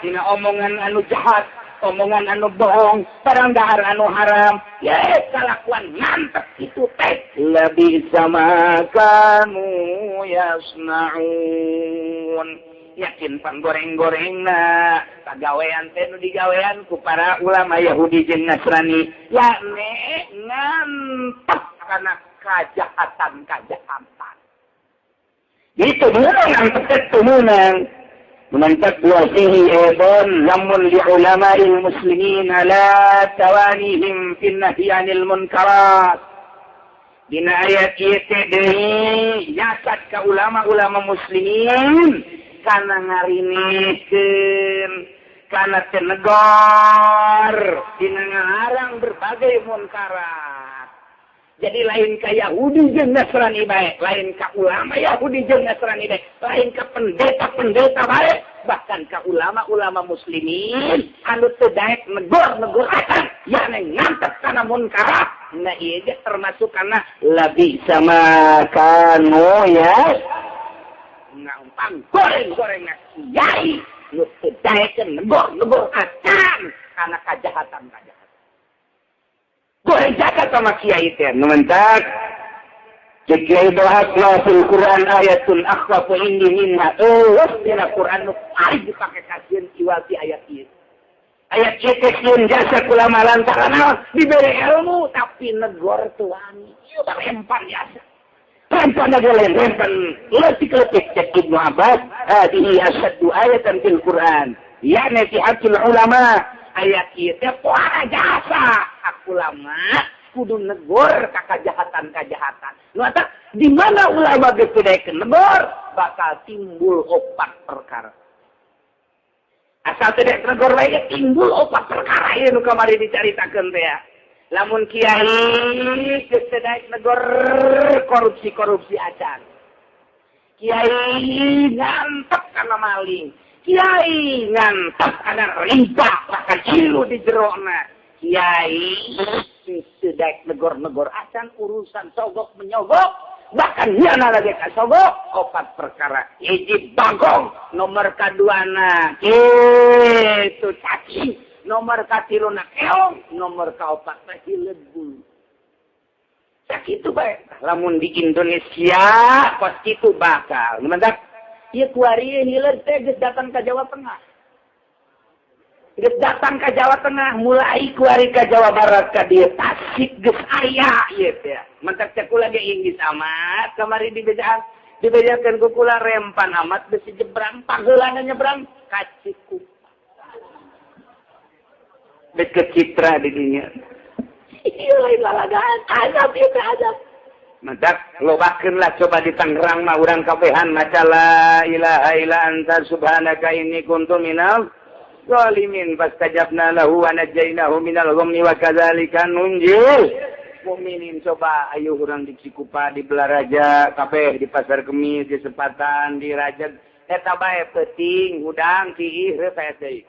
dina omongan anu jahat, omongan anu bohong, barang dahar anu haram. Ya kalakuan mantep itu teh. Labi sama kanu yasnaun. Yakin pan goreng-gorengna kagawean teh nu digawean ku para ulama Yahudi jeung Nasrani. Ya ngantep kana kajahatan. Itu menang angkat menang. Menangkat wasihi ebon lamun li ulama'il muslimin la tawanihim fin nahyi 'anil munkarat. Dina ayat ieu teh deui nyasat ka ulama-ulama muslimin kana ngarinikeun kana teu negor dina ngalarang berbagai munkarat. Jadi lain ka Yahudi jeung Nasrani bae, lain ka ulama Yahudi jeung Nasrani bae, lain ka pendeta-pendeta bae, bahkan ka ulama-ulama muslimin anu teu daek negor-negorakan yang ngantep kana munkar. Nah ieu ge termasuk kana labi sama kanu ya. Ngampang goreng-goreng kiai nu teu daek negor-negorakan kana kajahatan-kajahatan. Boleh jaga sama kiai teh numentak kiai doa fil Quran ayatun akhwafu indi minha dina Quran nu paling dipake kasieun iwal ti ayat ieu Aya cetekkeun jasa ulama lantaran diberi ilmu tapi negor teu wani. Ieu rempan jasa. Rempan aja lain rempan letik-letik cek Ibnu Abbas, hadihi asyaddu ayatan fil Quran. Ya nasihatul ulama ayat ieu teh poara jasa hak ulama kudu negor ka kajahatan-kajahatan. Nu eta di mana ulama geus kudaekeun negor bakal timbul 4 perkara. Asal tidak negor wae timbul 4 perkara ieu nu kamari dicaritakeun teh ya. Lamun kiai geus daek negor korupsi acan. Kiai ngantep kana maling. Kiai ngantep kana riba bahkan ilu di jerona. Kiai sedek negor acan urusan sogok menyogok bahkan hiana lagi ka sogok 4 perkara. Hiji bagong, nomor kaduana itu cacing, nomor katiluna keong, nomor kaopat teh hileud bulu. Sakitu bae. Lamun di Indonesia pos kitu bakal. Mendak ieu kuari hileud teh geus datang ka Jawa Tengah. Geus datang ke Jawa Tengah, mulai kuari ke Jawa Barat ka dieu Tasik geus aya ieu teh. Mentak cek kula ge inggis amat, kamari dibejakeun ku kula rempan amat geus jebrang, pageulana nyebrang ka Cikupa. Deket Citra di dinya. Ieu lain lalagaan, azab ieu teh azab. Mentak lobakeun lah coba di Tangerang mah urang kabehan maca la ilaha illa anta subhanaka inni kuntu minal zalimin fastajabna lahu wa najainahu minal ghammi wa kadzalika nunjil mukminin. Coba ayo urang di Cikupa, di Belaraja, kabeh di Pasar Kemis, di Sepatan, di Rajag eta bae peuting, udang, tiih reu teh.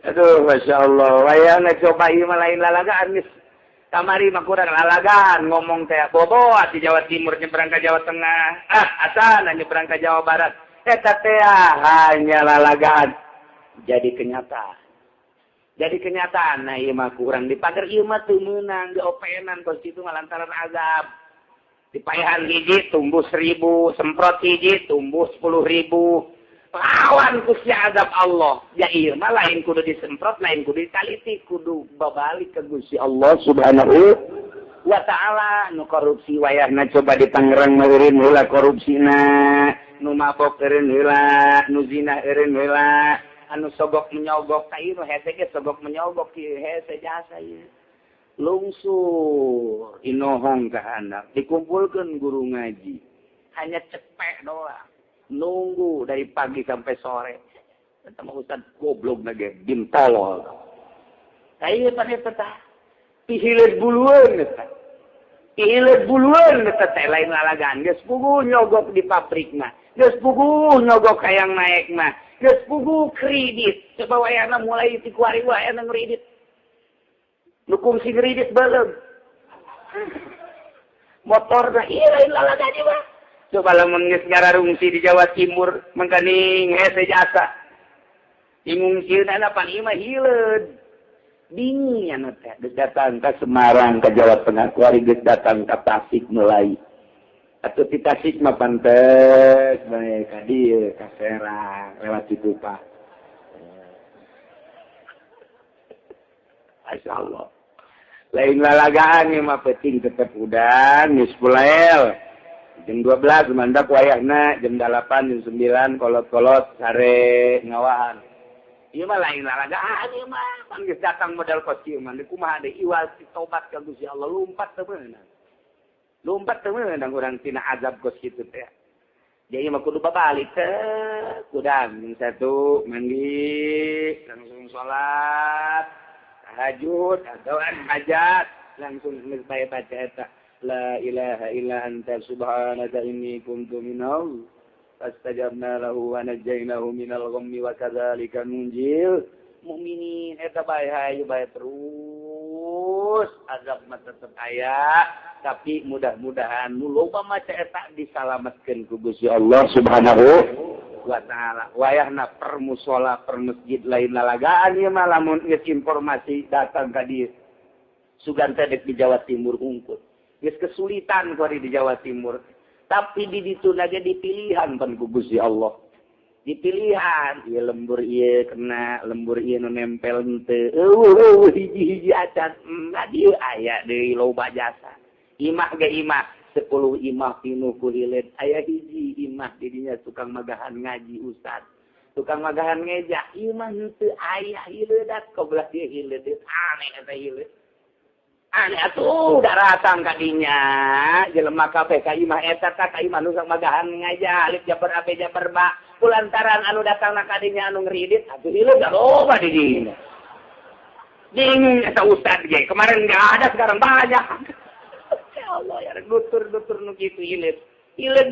Aduh, masyaallah. Wayana coba ieu mah lain lalagaan geus. Kamari mah kurang lalagaan ngomong teh bobo di Jawa Timur nyebrang ka Jawa Tengah. Asana nyebrang ka Jawa Barat. Eta teh hanya lalagaan jadi kenyataan. Jadi kenyataan nah ieu mah kurang dipager ieu mah teu meunang diopenan kos kitu lantaran azab. Dipaehan hiji tumbuh 1000, semprot hiji tumbuh 10.000. Lawan Gusti azab Allah. Ya ieu mah lain kudu disemprot, lain kudu ditaliti, kudu babalik ke Gusti Allah Subhanahu wa ta'ala. Nu korupsi wayahna coba di Tangerang meureun heula korupsina. Nu mabok eureun heula, nu zina eureun heula, anu sogok menyogok ka ieu hese ge sogok menyogok ieu hese jasa ieu. Lungsur inohong ka handap, dikumpulkeun guru ngaji. Hanya cepek doang. Nunggu dari pagi sampai sore. Eta mah ustad goblok nage dim tolol. Ka ieu teh tah. Pihileud bulueun eta. Pihileud bulueun eta teh lain lalagaan geus puguh nyogok di pabrik mah. Geus puguh nyogok hayang naik mah. Geus puguh kredit. Coba wayana mulai ti kuari wae anu kredit. Nu kungsi kredit beuleum. Motor da ieu lain lalagaan mah. Coba lamun geus ngararungsi di Jawa Timur mangkani hese jasa. Ingungsieuna pan ieu mah hileud. Dingin anu teh geus datang ka Semarang ka Jawa Tengah kuari geus datang ka Tasik mulai. Atuh ti Tasik mah pantes bae ka dieu ka Serang lewat Cikupa. Masyaallah. Lain lalagaan ieu mah penting tetep udan geus pulael. Jam 12 mandak wayahna, jam 8, jam 9 kolot-kolot sare ngawahan. Ieu mah lain lalagaan ieu mah pan geus datang modal kos ieu mah kumaha deui iwal tobat ka Gusti Allah lumpat teu meunang. Lumpat teu meunang urang tina azab kos kitu teh. Jadi mah kudu babalik teh kudang jam 1 mandi langsung salat tahajud atau hajat langsung geus bae baca eta la ilaha illa anta subhanaka inni kuntu minal fastajabna lahu wa najainahu minal ghammi wa kadzalika nunjil mukminin. Eta bae hayu bae terus azab mah tetep aya tapi mudah-mudahan nu loba maca eta disalametkeun ku Gusti Allah Subhanahu wa taala. Wayahna per mushola per masjid lain lalagaan ieu mah lamun geus informasi datang ka dieu sugan teh di Jawa Timur unggul. Geus kesulitan kuari di Jawa Timur. Tapi di ditu lagi dipilihan pan ku Gusti Allah. dipilihan ieu lembur ieu kena lembur ieu nu nempel henteu hiji-hiji acan dieu aya deui loba jasa imah ge imah 10 imah pinuh ku hileud aya hiji imah di dinya tukang magahan ngaji ustad tukang magahan ngeja imah henteu aya hileudat koblah dieu hileud aneh eta hileud aneh atuh datang ka dinya jelema kabeh ka imah eta ka imah nu magahan ngaja alif jabar abe jabar ba kulantaran anu datang ka dinya anu ngridit atuh hileud loba di dinya bingung eta ustad ge kemarin enggak ada sekarang banyak ya Allah ya nutur-nutur nu kitu hileud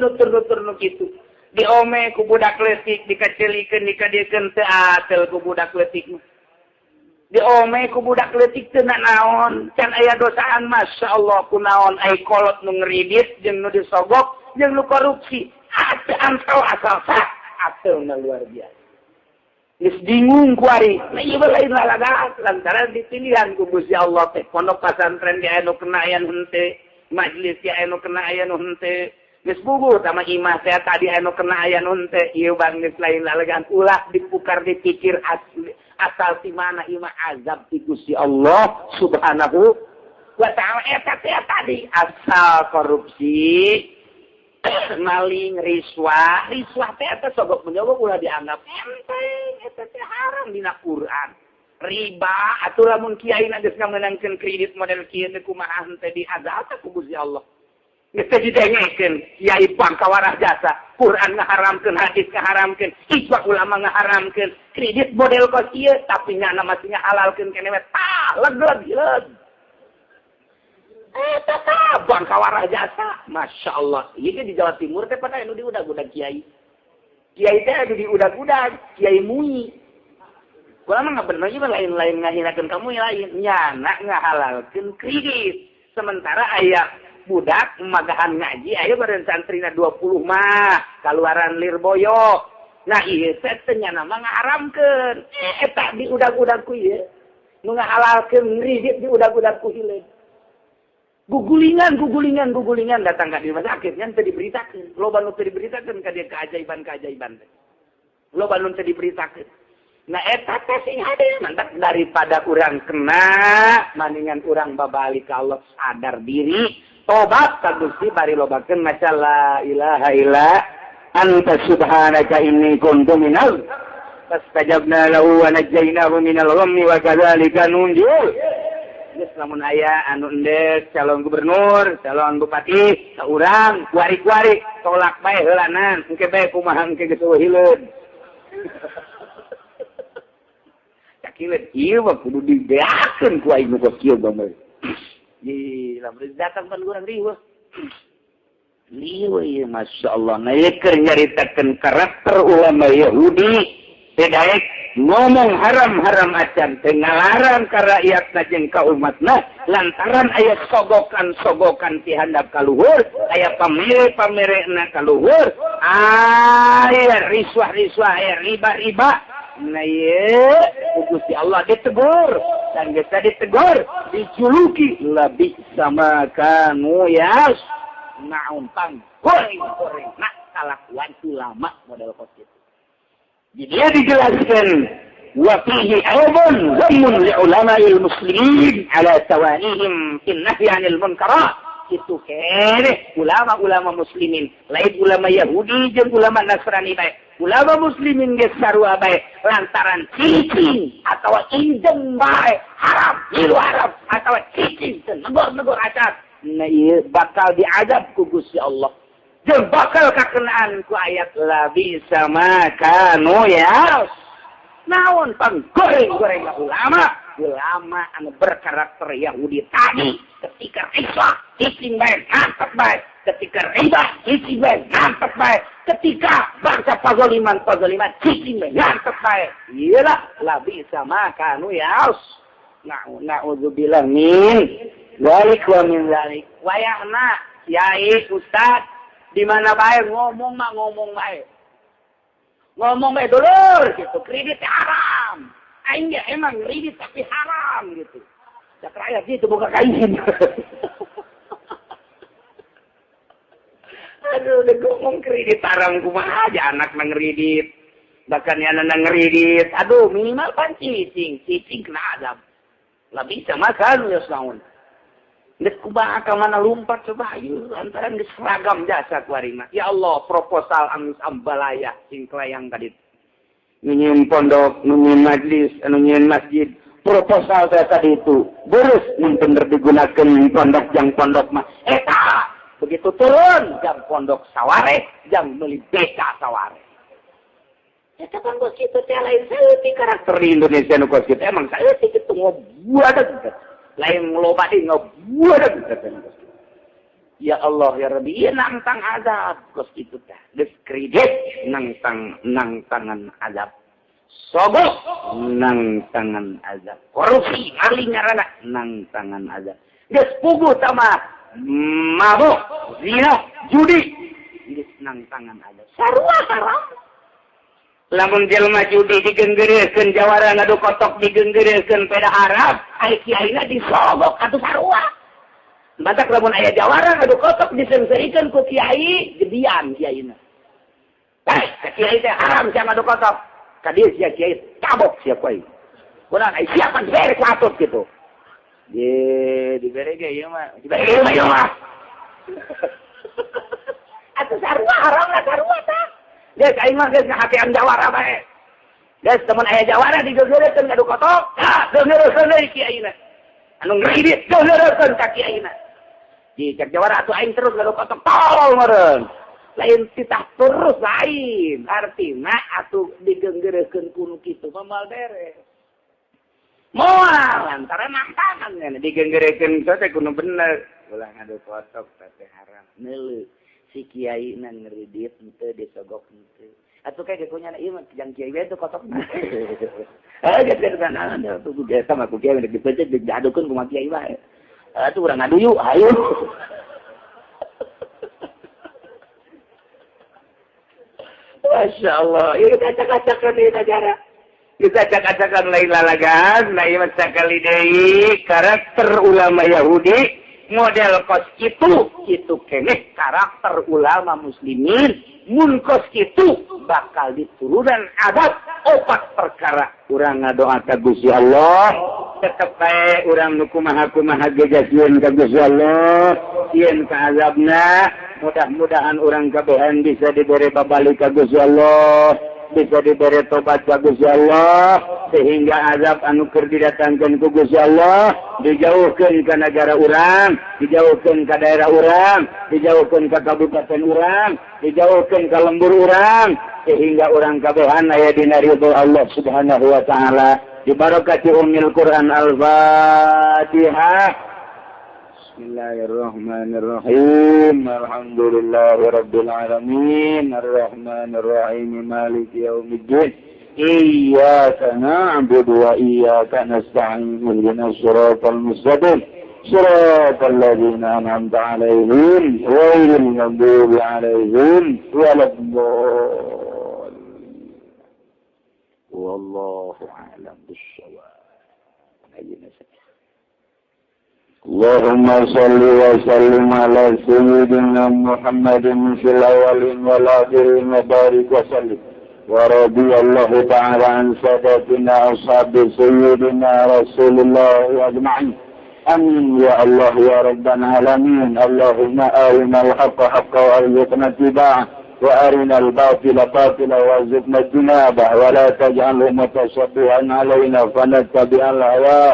nutur-nutur nu kitu diome ku budak leutik dikecilikeun dikadiekeun teu atel ku budak leutik diome ku budak leutik teu naon can aya dosaan masyaallah kunaon ai kolot nu ngridit jeung nu disogok jeung nu korupsi atuh antau asal sah atuh luar biasa geus bingung ku ari ieu lain lalagat lantaran dipilihan ku Gusti Allah teh pondok pesantren ge anu kena aya nu henteu majelis ge anu kena aya nu henteu geus bubuh sama imah teh tadi anu kena aya nu henteu ieu bang geus lain lalagan ulah dipukar dipikir asal di mana imah azab di Gusti Allah Subhanahu wa ta'ala eta tadi asal korupsi maling riswah teh eta sogok menyogok ulah dianggap enteng eta teh haram dina Quran riba atuh lamun kiai na geus ngamenangkeun kredit model kieu teh kumaha teh diazab ku Gusti Allah geus didengekeun kiai pangkawarah jasa Quran ngaharamkeun hadis ngaharamkeun ijma ulama ngaharamkeun kredit model kos ieu tapi nya masih ngahalalkeun keneh we leg eta pangkawarah jasa masyaallah ieu di Jawa Timur teh pada anu diudag-udag kiai teh anu diudag-udag kiai mui ulama ngabener ieu lain-lain ngahinakeun kamu lain nyana ngahalalkeun kredit sementara aya budak magahan ngaji aya badan santrina 20 mah kaluaran Lirboyo nah ieu teh nya mah ngaharamkeun eta diudag-udag ku ieu nu ngahalalkeun kredit diudag-udag ku hileud gugulingan datang ka dieu akhirnya teu diberitakeun loba nu teu diberitakeun ka dieu keajaiban loba nu teu diberitakeun nah eta teh sing hade mantap daripada urang kena mendingan urang babalik ka Allah sadar diri tobat ka Gusti bari lobakeun maca la ilaha illa anta subhanaka inni kuntu minal fastajabna lahu wa najjaynahu minal ghammi wa kadzalika nunjil geus lamun aya anu endek calon gubernur calon bupati ka urang kuari-kuari tolak bae heulanan engke bae kumaha engke geus hileud kieu ieu mah kudu dibeakeun ku aing nu kos kieu bang. Di lamun datang pan urang riweuh. Lieu ieu masyaallah ngayeukeur nyaritakeun karakter ulama Yahudi teh daek ngomong haram-haram acan teh ngalarang ka rakyatna jeung ka umatna lantaran aya sogokan-sogokan ti handap ka luhur, aya pamere-pamerena ka luhur, aya riswah-riswah, aya riba-riba. Nah ye, Gusti Allah ditegur dan kita ditegur, dijuluki lebih sama kanu yas, naon pang goreng, nak kalakuan ulama model kos itu. Jadi dia dijelaskan, wa fihi aibun zammun li ulama'il muslimin ala tawanihim fin nahyi 'anil munkarat. Itu kene ulama-ulama muslimin, lain ulama Yahudi jeung ulama Nasrani bae. Ulama muslimin geus sarua bae lantaran cicing atau injem bae haram, ilu haram atau cicing negor-negor acan. Nah ieu bakal diazab ku Gusti Allah. Jeung bakal kakenaan ku ayat la bisa makanu ya. Naon panggoreng-goreng ulama anu berkarakter Yahudi tadi ketika riswah cicing bae ngangkat bae ketika riba cicing bae ngangkat bae ketika bangsa pazaliman cicing bae ngangkat bae iyalah labi sama kanu yaus na'udzubillah min walik wa min zalik wayahna yai ustad di mana bae ngomong bae dulur gitu kredit haram aing ya emang kredit tapi haram gitu cak rakyat gitu buka kain aduh udah ngomong kredit haram kumaha aja anak nang kredit Bahkan yang ngeridit, aduh minimal pan cicing kena azab. Lah bisa makan ya saun. Nges kumaha ka mana lumpat coba ayo lantaran geus seragam jasa kuarima. Ya Allah, proposal anu ambalaya sing klayang tadi. Nyin pondok, nyin majlis, nyin masjid. Proposal saya tadi itu beres mun bener digunakeun pondok jang pondok mah. Eta begitu turun jam pondok sawareh, jam meuli beca sawareh. Eta kan bos kitu teh lain saeutik karakter di Indonesia nu kos kitu emang saeutik kitu ngobuadeug. Lain loba di ngobuadeug kata. Ya Allah ya Rabbi, ieu nangtang azab kos kitu teh. Geus kredit nangtangan azab. Sogok nangtangan azab. Korupsi maling ngaranna nangtangan azab. Geus puguh sama mabuk, zina, judi. Geus nangtangan azab. Sarua haram. Lamun jelema judi digenggerekeun jawara ngadu kotok digenggerekeun peda Arab, ai kiaina disogok atuh sarua. Batak lamun aya jawara ngadu kotok disengserikeun ku kiai, gedian kiaina. Kiai teh haram sia ngadu kotok. Ka dieu sia kiai cabok sia kuai. Kunaon ai siapan bere katut kitu. Ye dibere ge ieu mah, dibere ieu mah. Atuh sarua haram lah sarua tah. Des aing mah geus ngahakean jawara bae. Des temen aya jawara digeugeureukeun ngadu kotok, geungeureukeun deui kiaina. Anu ngridit geungeureukeun ka kiaina. Di cek jawara atuh aing terus ngadu kotok tol meureun. Lain titah terus lain. Artina atuh digeungeureukeun kudu kitu mah moal beres. Moal lantaran nangtangan nya digeungeureukeun teh kudu bener. Ulah ngadu kotok teh haram. Neuleuh. Si kiai nan ngeridit henteu disogok henteu. Atuh kayak kunyana ieu mah jang kiai we teh kotok. Geus kana atuh biasa mah ku kiai deuk dipecet diadukeun ku mah kiai wae. Atuh urang ngadu yuk, ayo. Masya Allah, ieu acak-acakan ieu cara. Kita acak-acakan lain lalagan, lain sekali deui karakter ulama Yahudi. Model kos itu keneh karakter ulama muslimin mun kos itu bakal diturunan adab 4 perkara urang ngadoa ka Gusti Allah tetep bae urang nu kumaha gejasieun ka Gusti Allah sieun ka azabna mudah-mudahan urang kabehan bisa diberi babalik ka Gusti Allah bisa diberi tobat ka Gusti Allah sehingga azab anu keur didatangkeun ku Gusti Allah dijauhkeun ka negara urang, dijauhkeun ka daerah urang, dijauhkeun ka kabupaten urang, dijauhkeun ka lembur urang sehingga urang kabehan aya dina ridho Allah Subhanahu wa taala di barakati ummil Quran Al-Fatihah. Bismillahirrahmanirrahim. Alhamdulillahirabbil alamin. Arrahmanirrahim. Maliki yaumiddin. Iyyaka na'budu wa iyyaka nasta'in. Ihdinas siratal mustaqim. Siratal ladzina an'amta 'alaihim ghairil maghdubi 'alaihim waladdallin. Wallahu a'lam bissawab. اللهم صل وسلم على سيدنا محمد في الأولين والآخرين وبارك وسلم ورضي الله تعالى عن سادتنا أصحاب سيدنا رسول الله أجمعين آمين يا الله يا رب العالمين اللهم أرنا الحق حقا وارزقنا اتباعه وأرنا الباطل باطلا وارزقنا اجتنابه ولا تجعله متصبعا علينا فنتبع الهوى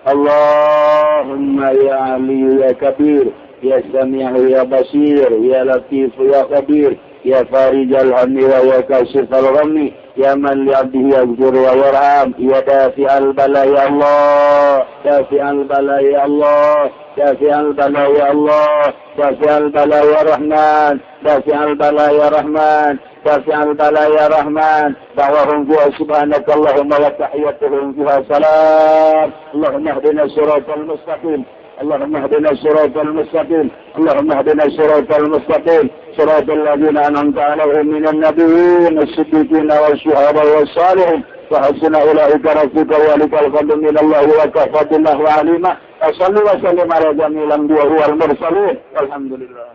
اللهم يا علي يا كبير يا سميع يا بصير يا لطيف يا خبير يا فارج الهم ويا كاشف الغم يا من لعبده يغفر ويرحم يا دافع البلاء يا الله دافع البلاء يا الله دافع البلاء يا الله دافع البلاء يا رحمن دافع البلاء يا رحمن دافع البلاء يا رحمن دعوهم فيها سبحانك اللهم وتحيتهم فيها سلام اللهم اهدنا الصراط المستقيم اللهم اهدنا الصراط المستقيم اللهم اهدنا الصراط المستقيم صراط الذين أنعمت عليهم من النبيين الصديقين والشهداء والصالحين وحسن أولئك رفيقا وذلك الفضل من الله وكفى بالله عليما وصلوا وسلم على جميع الأنبياء والمرسلين والحمد لله.